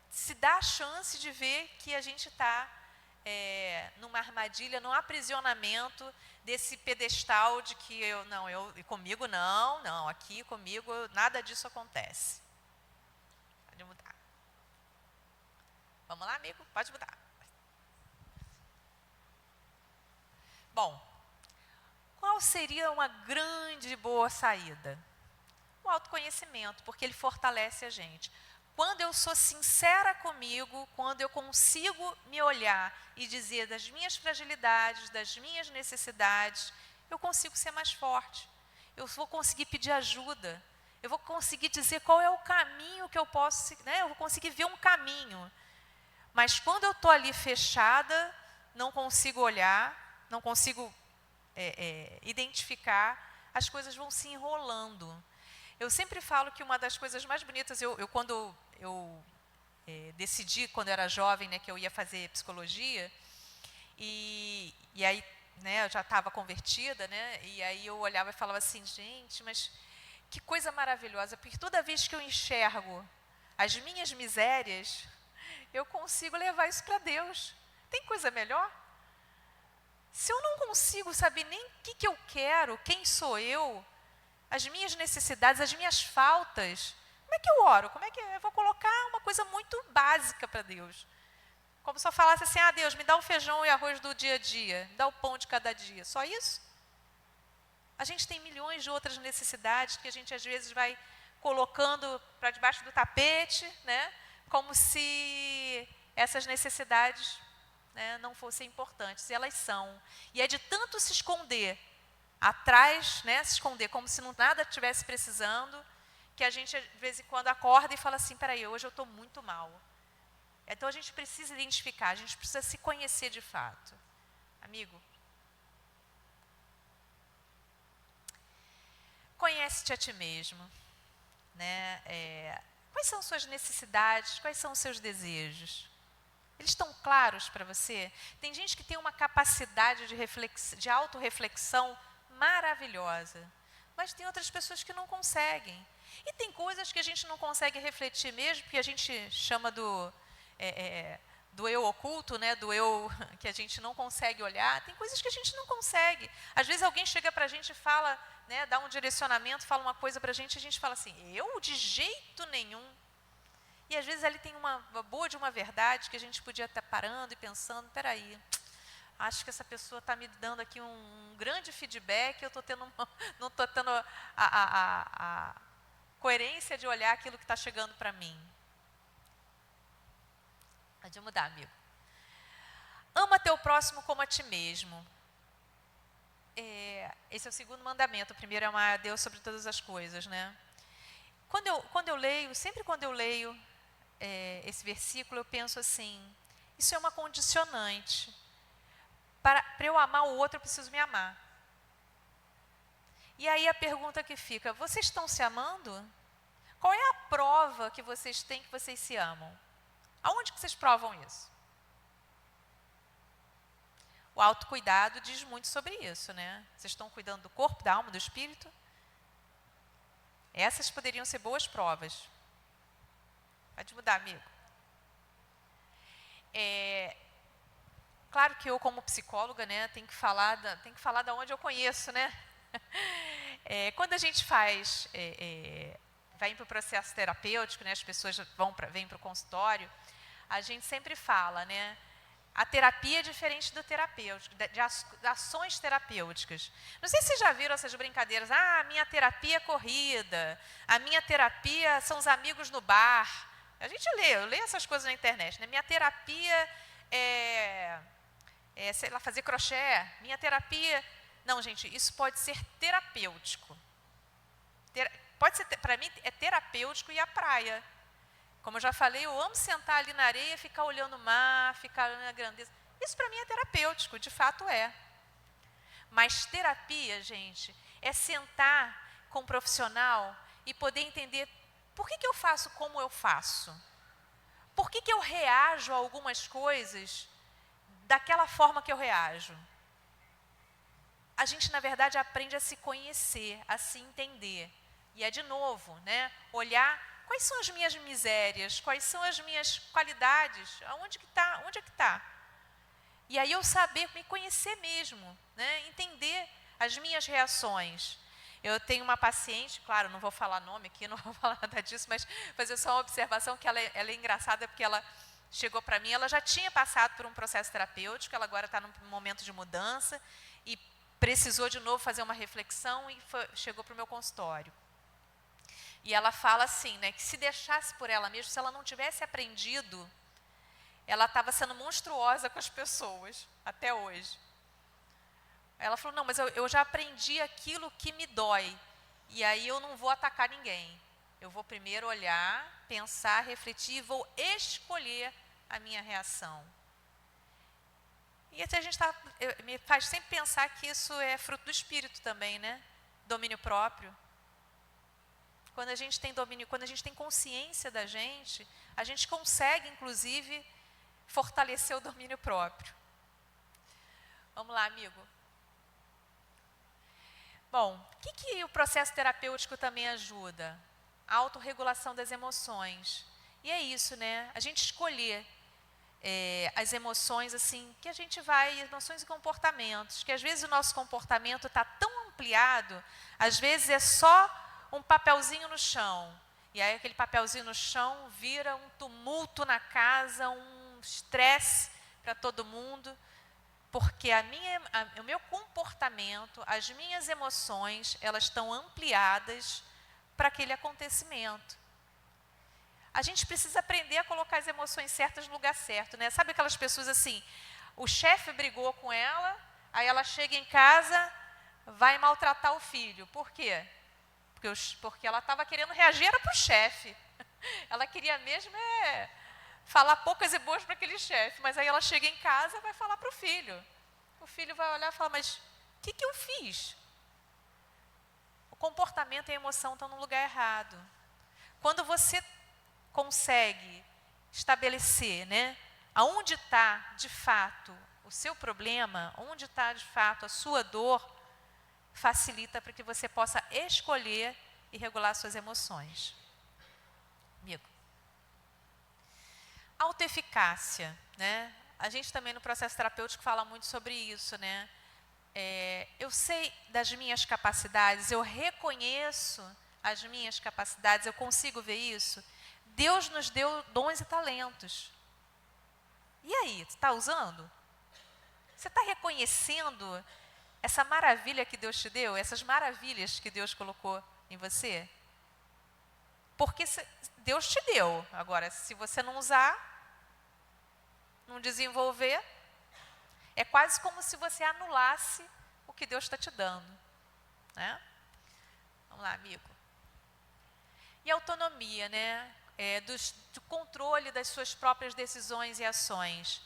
se dá a chance de ver que a gente está numa armadilha, num aprisionamento desse pedestal de que comigo não, aqui comigo nada disso acontece. Pode mudar. Vamos lá, amigo? Pode mudar. Bom, qual seria uma grande boa saída? O autoconhecimento, porque ele fortalece a gente. Quando eu sou sincera comigo, quando eu consigo me olhar e dizer das minhas fragilidades, das minhas necessidades, eu consigo ser mais forte. Eu vou conseguir pedir ajuda. Eu vou conseguir dizer qual é o caminho que eu posso, né? Eu vou conseguir ver um caminho. Mas quando eu estou ali fechada, não consigo olhar, não consigo identificar, as coisas vão se enrolando. Eu sempre falo que uma das coisas mais bonitas, quando eu decidi, quando eu era jovem, né, que eu ia fazer psicologia, e aí, né, eu já estava convertida, né, e aí eu olhava e falava assim, gente, mas que coisa maravilhosa, porque toda vez que eu enxergo as minhas misérias, eu consigo levar isso para Deus. Tem coisa melhor? Se eu não consigo saber nem o que eu quero, quem sou eu, as minhas necessidades, as minhas faltas, como é que eu oro? Como é que eu vou colocar uma coisa muito básica para Deus? Como se eu falasse assim, Deus, me dá o feijão e arroz do dia a dia, me dá o pão de cada dia. Só isso? A gente tem milhões de outras necessidades que a gente às vezes vai colocando para debaixo do tapete, né? Como se essas necessidades, né, não fossem importantes. E elas são. E é de tanto se esconder atrás, né, se esconder como se nada estivesse precisando, que a gente, de vez em quando, acorda e fala assim, peraí, hoje eu estou muito mal. Então, a gente precisa identificar, a gente precisa se conhecer de fato. Amigo, conhece-te a ti mesmo. Né? Quais são suas necessidades, quais são os seus desejos? Eles estão claros para você? Tem gente que tem uma capacidade de autorreflexão maravilhosa, mas tem outras pessoas que não conseguem. E tem coisas que a gente não consegue refletir mesmo, porque a gente chama do eu oculto, né? Do eu que a gente não consegue olhar. Tem coisas que a gente não consegue. Às vezes alguém chega para a gente e fala, né, dá um direcionamento, fala uma coisa para a gente fala assim, eu de jeito nenhum. E às vezes ele tem uma boa de uma verdade que a gente podia estar parando e pensando, peraí, acho que essa pessoa está me dando aqui um grande feedback, eu não estou tendo a coerência de olhar aquilo que está chegando para mim. Pode mudar, amigo. Ama teu próximo como a ti mesmo. Esse é o segundo mandamento. O primeiro é amar a Deus sobre todas as coisas, né? Quando eu leio, sempre quando eu leio esse versículo, eu penso assim, isso é uma condicionante. Para eu amar o outro, eu preciso me amar. E aí a pergunta que fica, vocês estão se amando? Qual é a prova que vocês têm que vocês se amam? Aonde que vocês provam isso? O autocuidado diz muito sobre isso, né? Vocês estão cuidando do corpo, da alma, do espírito? Essas poderiam ser boas provas. Pode mudar, amigo. Claro que eu, como psicóloga, né, tenho que falar da onde eu conheço, né? Quando a gente vai para o processo terapêutico, né, as pessoas vêm para o consultório, a gente sempre fala, né? A terapia é diferente do terapêutico, de ações terapêuticas. Não sei se vocês já viram essas brincadeiras. A minha terapia é corrida, a minha terapia são os amigos no bar. A gente eu leio essas coisas na internet. Né? Minha terapia sei lá, fazer crochê. Minha terapia... Não, gente, isso pode ser terapêutico. Pode ser, para mim, é terapêutico ir à praia. Como eu já falei, eu amo sentar ali na areia, ficar olhando o mar, ficar olhando a grandeza. Isso para mim é terapêutico, de fato é. Mas terapia, gente, é sentar com um profissional e poder entender por que eu faço como eu faço. Por que eu reajo a algumas coisas daquela forma que eu reajo. A gente, na verdade, aprende a se conhecer, a se entender. E é, de novo, né, olhar quais são as minhas misérias, quais são as minhas qualidades, onde é que está. E aí eu saber me conhecer mesmo, né, entender as minhas reações. Eu tenho uma paciente, claro, não vou falar nome aqui, não vou falar nada disso, mas fazer só uma observação que ela é engraçada, porque ela chegou para mim, ela já tinha passado por um processo terapêutico, ela agora está num momento de mudança e precisou de novo fazer uma reflexão e chegou para o meu consultório. E ela fala assim, né, que se deixasse por ela mesma, se ela não tivesse aprendido, ela estava sendo monstruosa com as pessoas, até hoje. Ela falou, não, mas eu já aprendi aquilo que me dói, e aí eu não vou atacar ninguém. Eu vou primeiro olhar, pensar, refletir e vou escolher a minha reação. E até a gente me faz sempre pensar que isso é fruto do espírito também, né? Domínio próprio. Quando a gente tem domínio, quando a gente tem consciência da gente, a gente consegue, inclusive, fortalecer o domínio próprio. Vamos lá, amigo. Bom, o que o processo terapêutico também ajuda? A autorregulação das emoções. E é isso, né? A gente escolher as emoções, assim, que a gente vai, emoções e comportamentos, que às vezes o nosso comportamento está tão ampliado, às vezes é só um papelzinho no chão. E aí aquele papelzinho no chão vira um tumulto na casa, um estresse para todo mundo, porque o meu comportamento, as minhas emoções, elas estão ampliadas para aquele acontecimento. A gente precisa aprender a colocar as emoções certas no lugar certo, né? Sabe aquelas pessoas assim, o chefe brigou com ela, aí ela chega em casa, vai maltratar o filho. Por quê? Porque ela estava querendo reagir para o chefe. Ela queria mesmo falar poucas e boas para aquele chefe, mas aí ela chega em casa e vai falar para o filho. O filho vai olhar e falar, mas o que eu fiz? O comportamento e a emoção estão no lugar errado. Quando você consegue estabelecer, né, aonde está de fato o seu problema, onde está de fato a sua dor, facilita para que você possa escolher e regular suas emoções. Amigo. Autoeficácia, né? A gente também no processo terapêutico fala muito sobre isso, né? Eu sei das minhas capacidades, eu reconheço as minhas capacidades, eu consigo ver isso. Deus nos deu dons e talentos. E aí, você está usando? Você está reconhecendo essa maravilha que Deus te deu, essas maravilhas que Deus colocou em você? Porque Deus te deu. Agora, se você não usar, não desenvolver, é quase como se você anulasse o que Deus está te dando, né? Vamos lá, amigo. E autonomia, né? Do controle das suas próprias decisões e ações.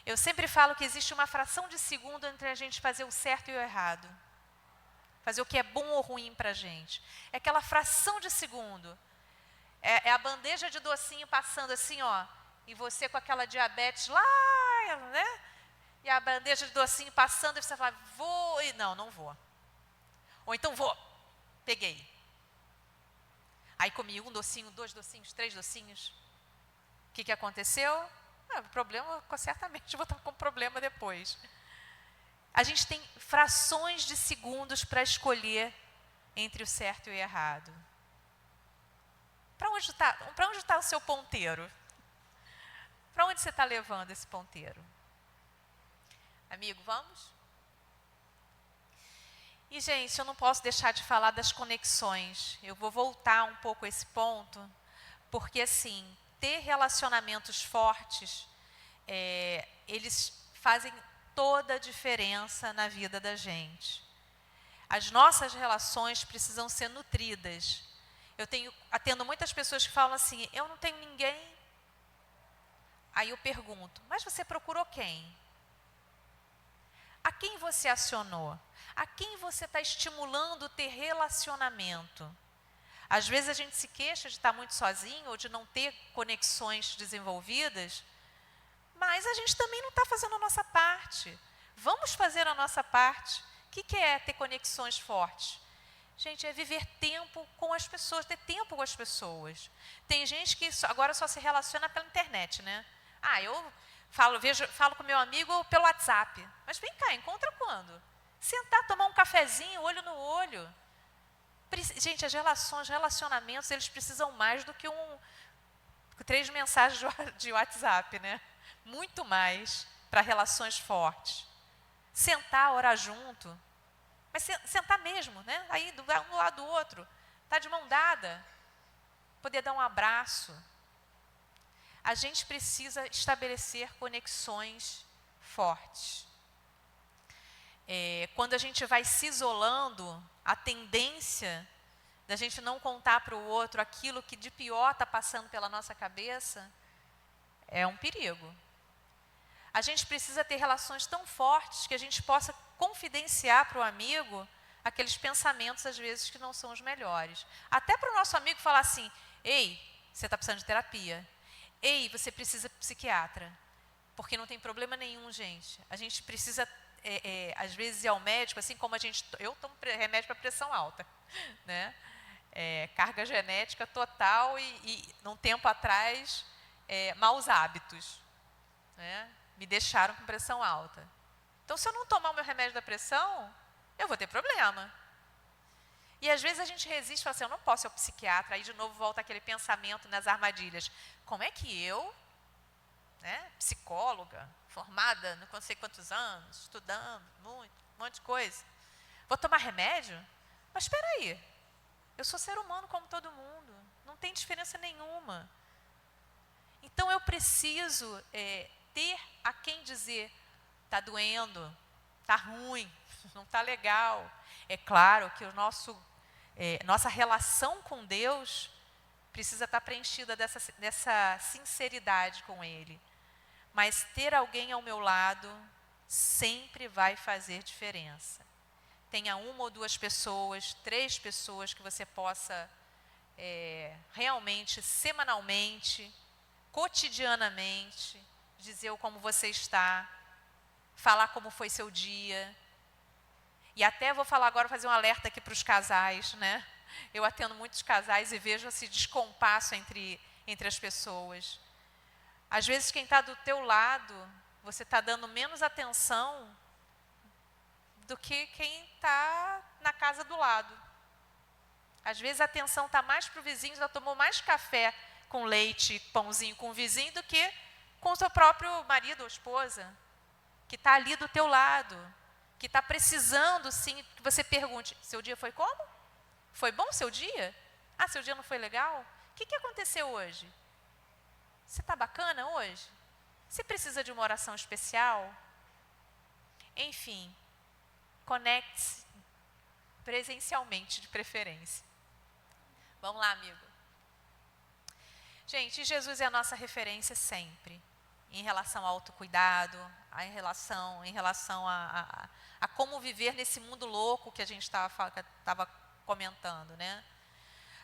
Eu sempre falo que existe uma fração de segundo entre a gente fazer o certo e o errado. Fazer o que é bom ou ruim para a gente. É aquela fração de segundo. É a bandeja de docinho passando assim, ó. E você com aquela diabetes lá, né? E a bandeja de docinho passando e você fala, vou, e não vou. Ou então vou, peguei. Aí comi um docinho, 2 docinhos, 3 docinhos. O que aconteceu? O problema, certamente vou estar com problema depois. A gente tem frações de segundos para escolher entre o certo e o errado. Para onde está o seu ponteiro? Para onde você está levando esse ponteiro? Amigo, vamos? E, gente, eu não posso deixar de falar das conexões. Eu vou voltar um pouco a esse ponto, porque, assim, ter relacionamentos fortes, eles fazem toda a diferença na vida da gente. As nossas relações precisam ser nutridas. Eu atendo muitas pessoas que falam assim, eu não tenho ninguém. Aí eu pergunto, mas você procurou quem? A quem você acionou? A quem você está estimulando ter relacionamento? Às vezes a gente se queixa de estar muito sozinho ou de não ter conexões desenvolvidas, mas a gente também não está fazendo a nossa parte. Vamos fazer a nossa parte. O que é ter conexões fortes? Gente, é viver tempo com as pessoas, ter tempo com as pessoas. Tem gente que agora só se relaciona pela internet, né? Eu falo com meu amigo pelo WhatsApp. Mas vem cá, encontra quando? Sentar, tomar um cafezinho, olho no olho. Gente, os relacionamentos, eles precisam mais do que 3 mensagens de WhatsApp, né? Muito mais para relações fortes. Sentar, orar junto. Mas sentar mesmo, né? Aí, um lado do outro. Tá de mão dada. Poder dar um abraço. A gente precisa estabelecer conexões fortes. Quando a gente vai se isolando, a tendência da gente não contar para o outro aquilo que de pior está passando pela nossa cabeça é um perigo. A gente precisa ter relações tão fortes que a gente possa confidenciar para o amigo aqueles pensamentos, às vezes, que não são os melhores. Até para o nosso amigo falar assim, ei, você está precisando de terapia. Ei, você precisa de psiquiatra. Porque não tem problema nenhum, gente. A gente precisa, às vezes, ir ao médico, assim como eu tomo remédio para pressão alta, né? Carga genética total e num tempo atrás, maus hábitos, né? Me deixaram com pressão alta. Então, se eu não tomar o meu remédio da pressão, eu vou ter problema. E às vezes a gente resiste e fala assim, eu não posso ir ao psiquiatra. Aí de novo volta aquele pensamento nas armadilhas. Como é que eu, né, psicóloga, formada não sei quantos anos, estudando muito, um monte de coisa, vou tomar remédio? Mas espera aí, eu sou ser humano como todo mundo, não tem diferença nenhuma. Então eu preciso ter a quem dizer, está doendo, está ruim, não está legal. É claro que nossa relação com Deus precisa estar preenchida dessa sinceridade com Ele. Mas ter alguém ao meu lado sempre vai fazer diferença. Tenha 1 ou 2 pessoas, 3 pessoas que você possa realmente, semanalmente, cotidianamente, dizer como você está, falar como foi seu dia. E até vou falar agora, fazer um alerta aqui para os casais, né? Eu atendo muitos casais e vejo esse descompasso entre as pessoas. Às vezes quem está do teu lado, você está dando menos atenção do que quem está na casa do lado. Às vezes a atenção está mais para o vizinho, já tomou mais café com leite, pãozinho com o vizinho, do que com o seu próprio marido ou esposa, que está ali do teu lado, que está precisando, sim, que você pergunte, seu dia foi como? Foi bom seu dia? Ah, seu dia não foi legal? O que aconteceu hoje? Você está bacana hoje? Você precisa de uma oração especial? Enfim, conecte-se presencialmente, de preferência. Vamos lá, amigo. Gente, Jesus é a nossa referência sempre, em relação ao autocuidado, em relação a como viver nesse mundo louco que a gente estava comentando, né?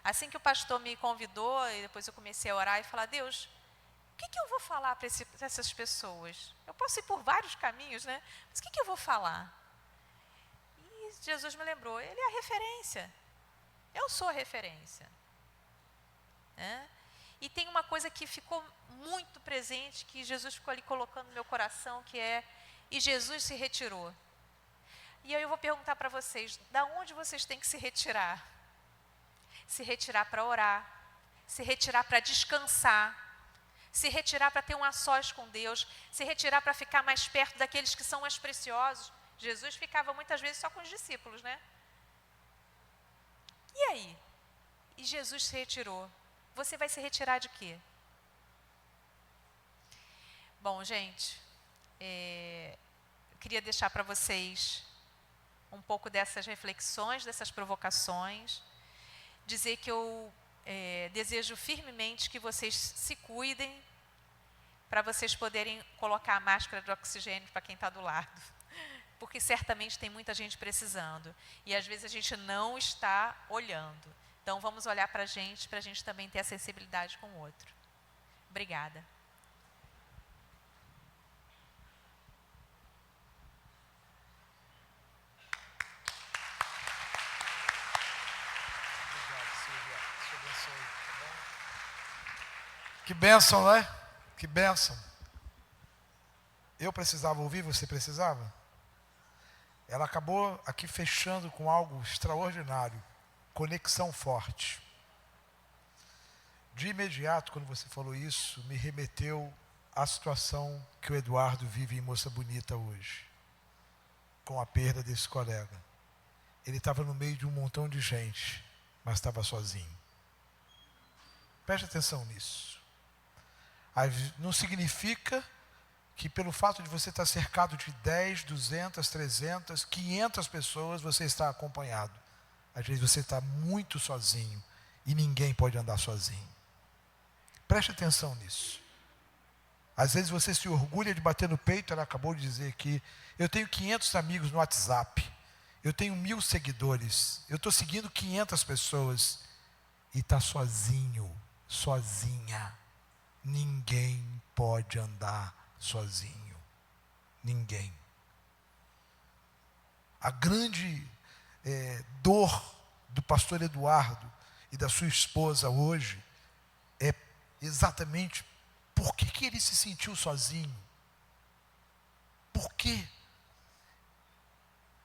Assim que o pastor me convidou, e depois eu comecei a orar e falar, Deus, o que eu vou falar para essas pessoas? Eu posso ir por vários caminhos, né? Mas o que eu vou falar? E Jesus me lembrou, Ele é a referência. Eu sou a referência. Né? E tem uma coisa que ficou muito presente, que Jesus ficou ali colocando no meu coração, que é, e Jesus se retirou. E aí eu vou perguntar para vocês, da onde vocês têm que se retirar? Se retirar para orar, se retirar para descansar, se retirar para ter um a sós com Deus, se retirar para ficar mais perto daqueles que são mais preciosos. Jesus ficava muitas vezes só com os discípulos, né? E aí? E Jesus se retirou. Você vai se retirar de quê? Bom, gente, eu queria deixar para vocês um pouco dessas reflexões, dessas provocações, dizer que eu desejo firmemente que vocês se cuidem, para vocês poderem colocar a máscara de oxigênio para quem está do lado, porque certamente tem muita gente precisando, e às vezes a gente não está olhando. Então vamos olhar para a gente também ter a sensibilidade com o outro. Obrigada. Que bênção, não é? Que bênção. Eu precisava ouvir, você precisava? Ela acabou aqui fechando com algo extraordinário. Conexão forte. De imediato, quando você falou isso, me remeteu à situação que o Eduardo vive em Moça Bonita hoje, com a perda desse colega. Ele estava no meio de um montão de gente, mas estava sozinho. Preste atenção nisso. Não significa que pelo fato de você estar cercado de 10, 200, 300, 500 pessoas, você está acompanhado. Às vezes você está muito sozinho e ninguém pode andar sozinho. Preste atenção nisso. Às vezes você se orgulha de bater no peito, ela acabou de dizer aqui, eu tenho 500 amigos no WhatsApp, eu tenho 1000 seguidores, eu estou seguindo 500 pessoas, e está sozinho, sozinha. Ninguém pode andar sozinho. Ninguém. A grande dor do pastor Eduardo e da sua esposa hoje é exatamente por que ele se sentiu sozinho. Por quê?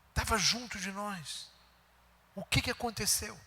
Estava junto de nós. O que aconteceu?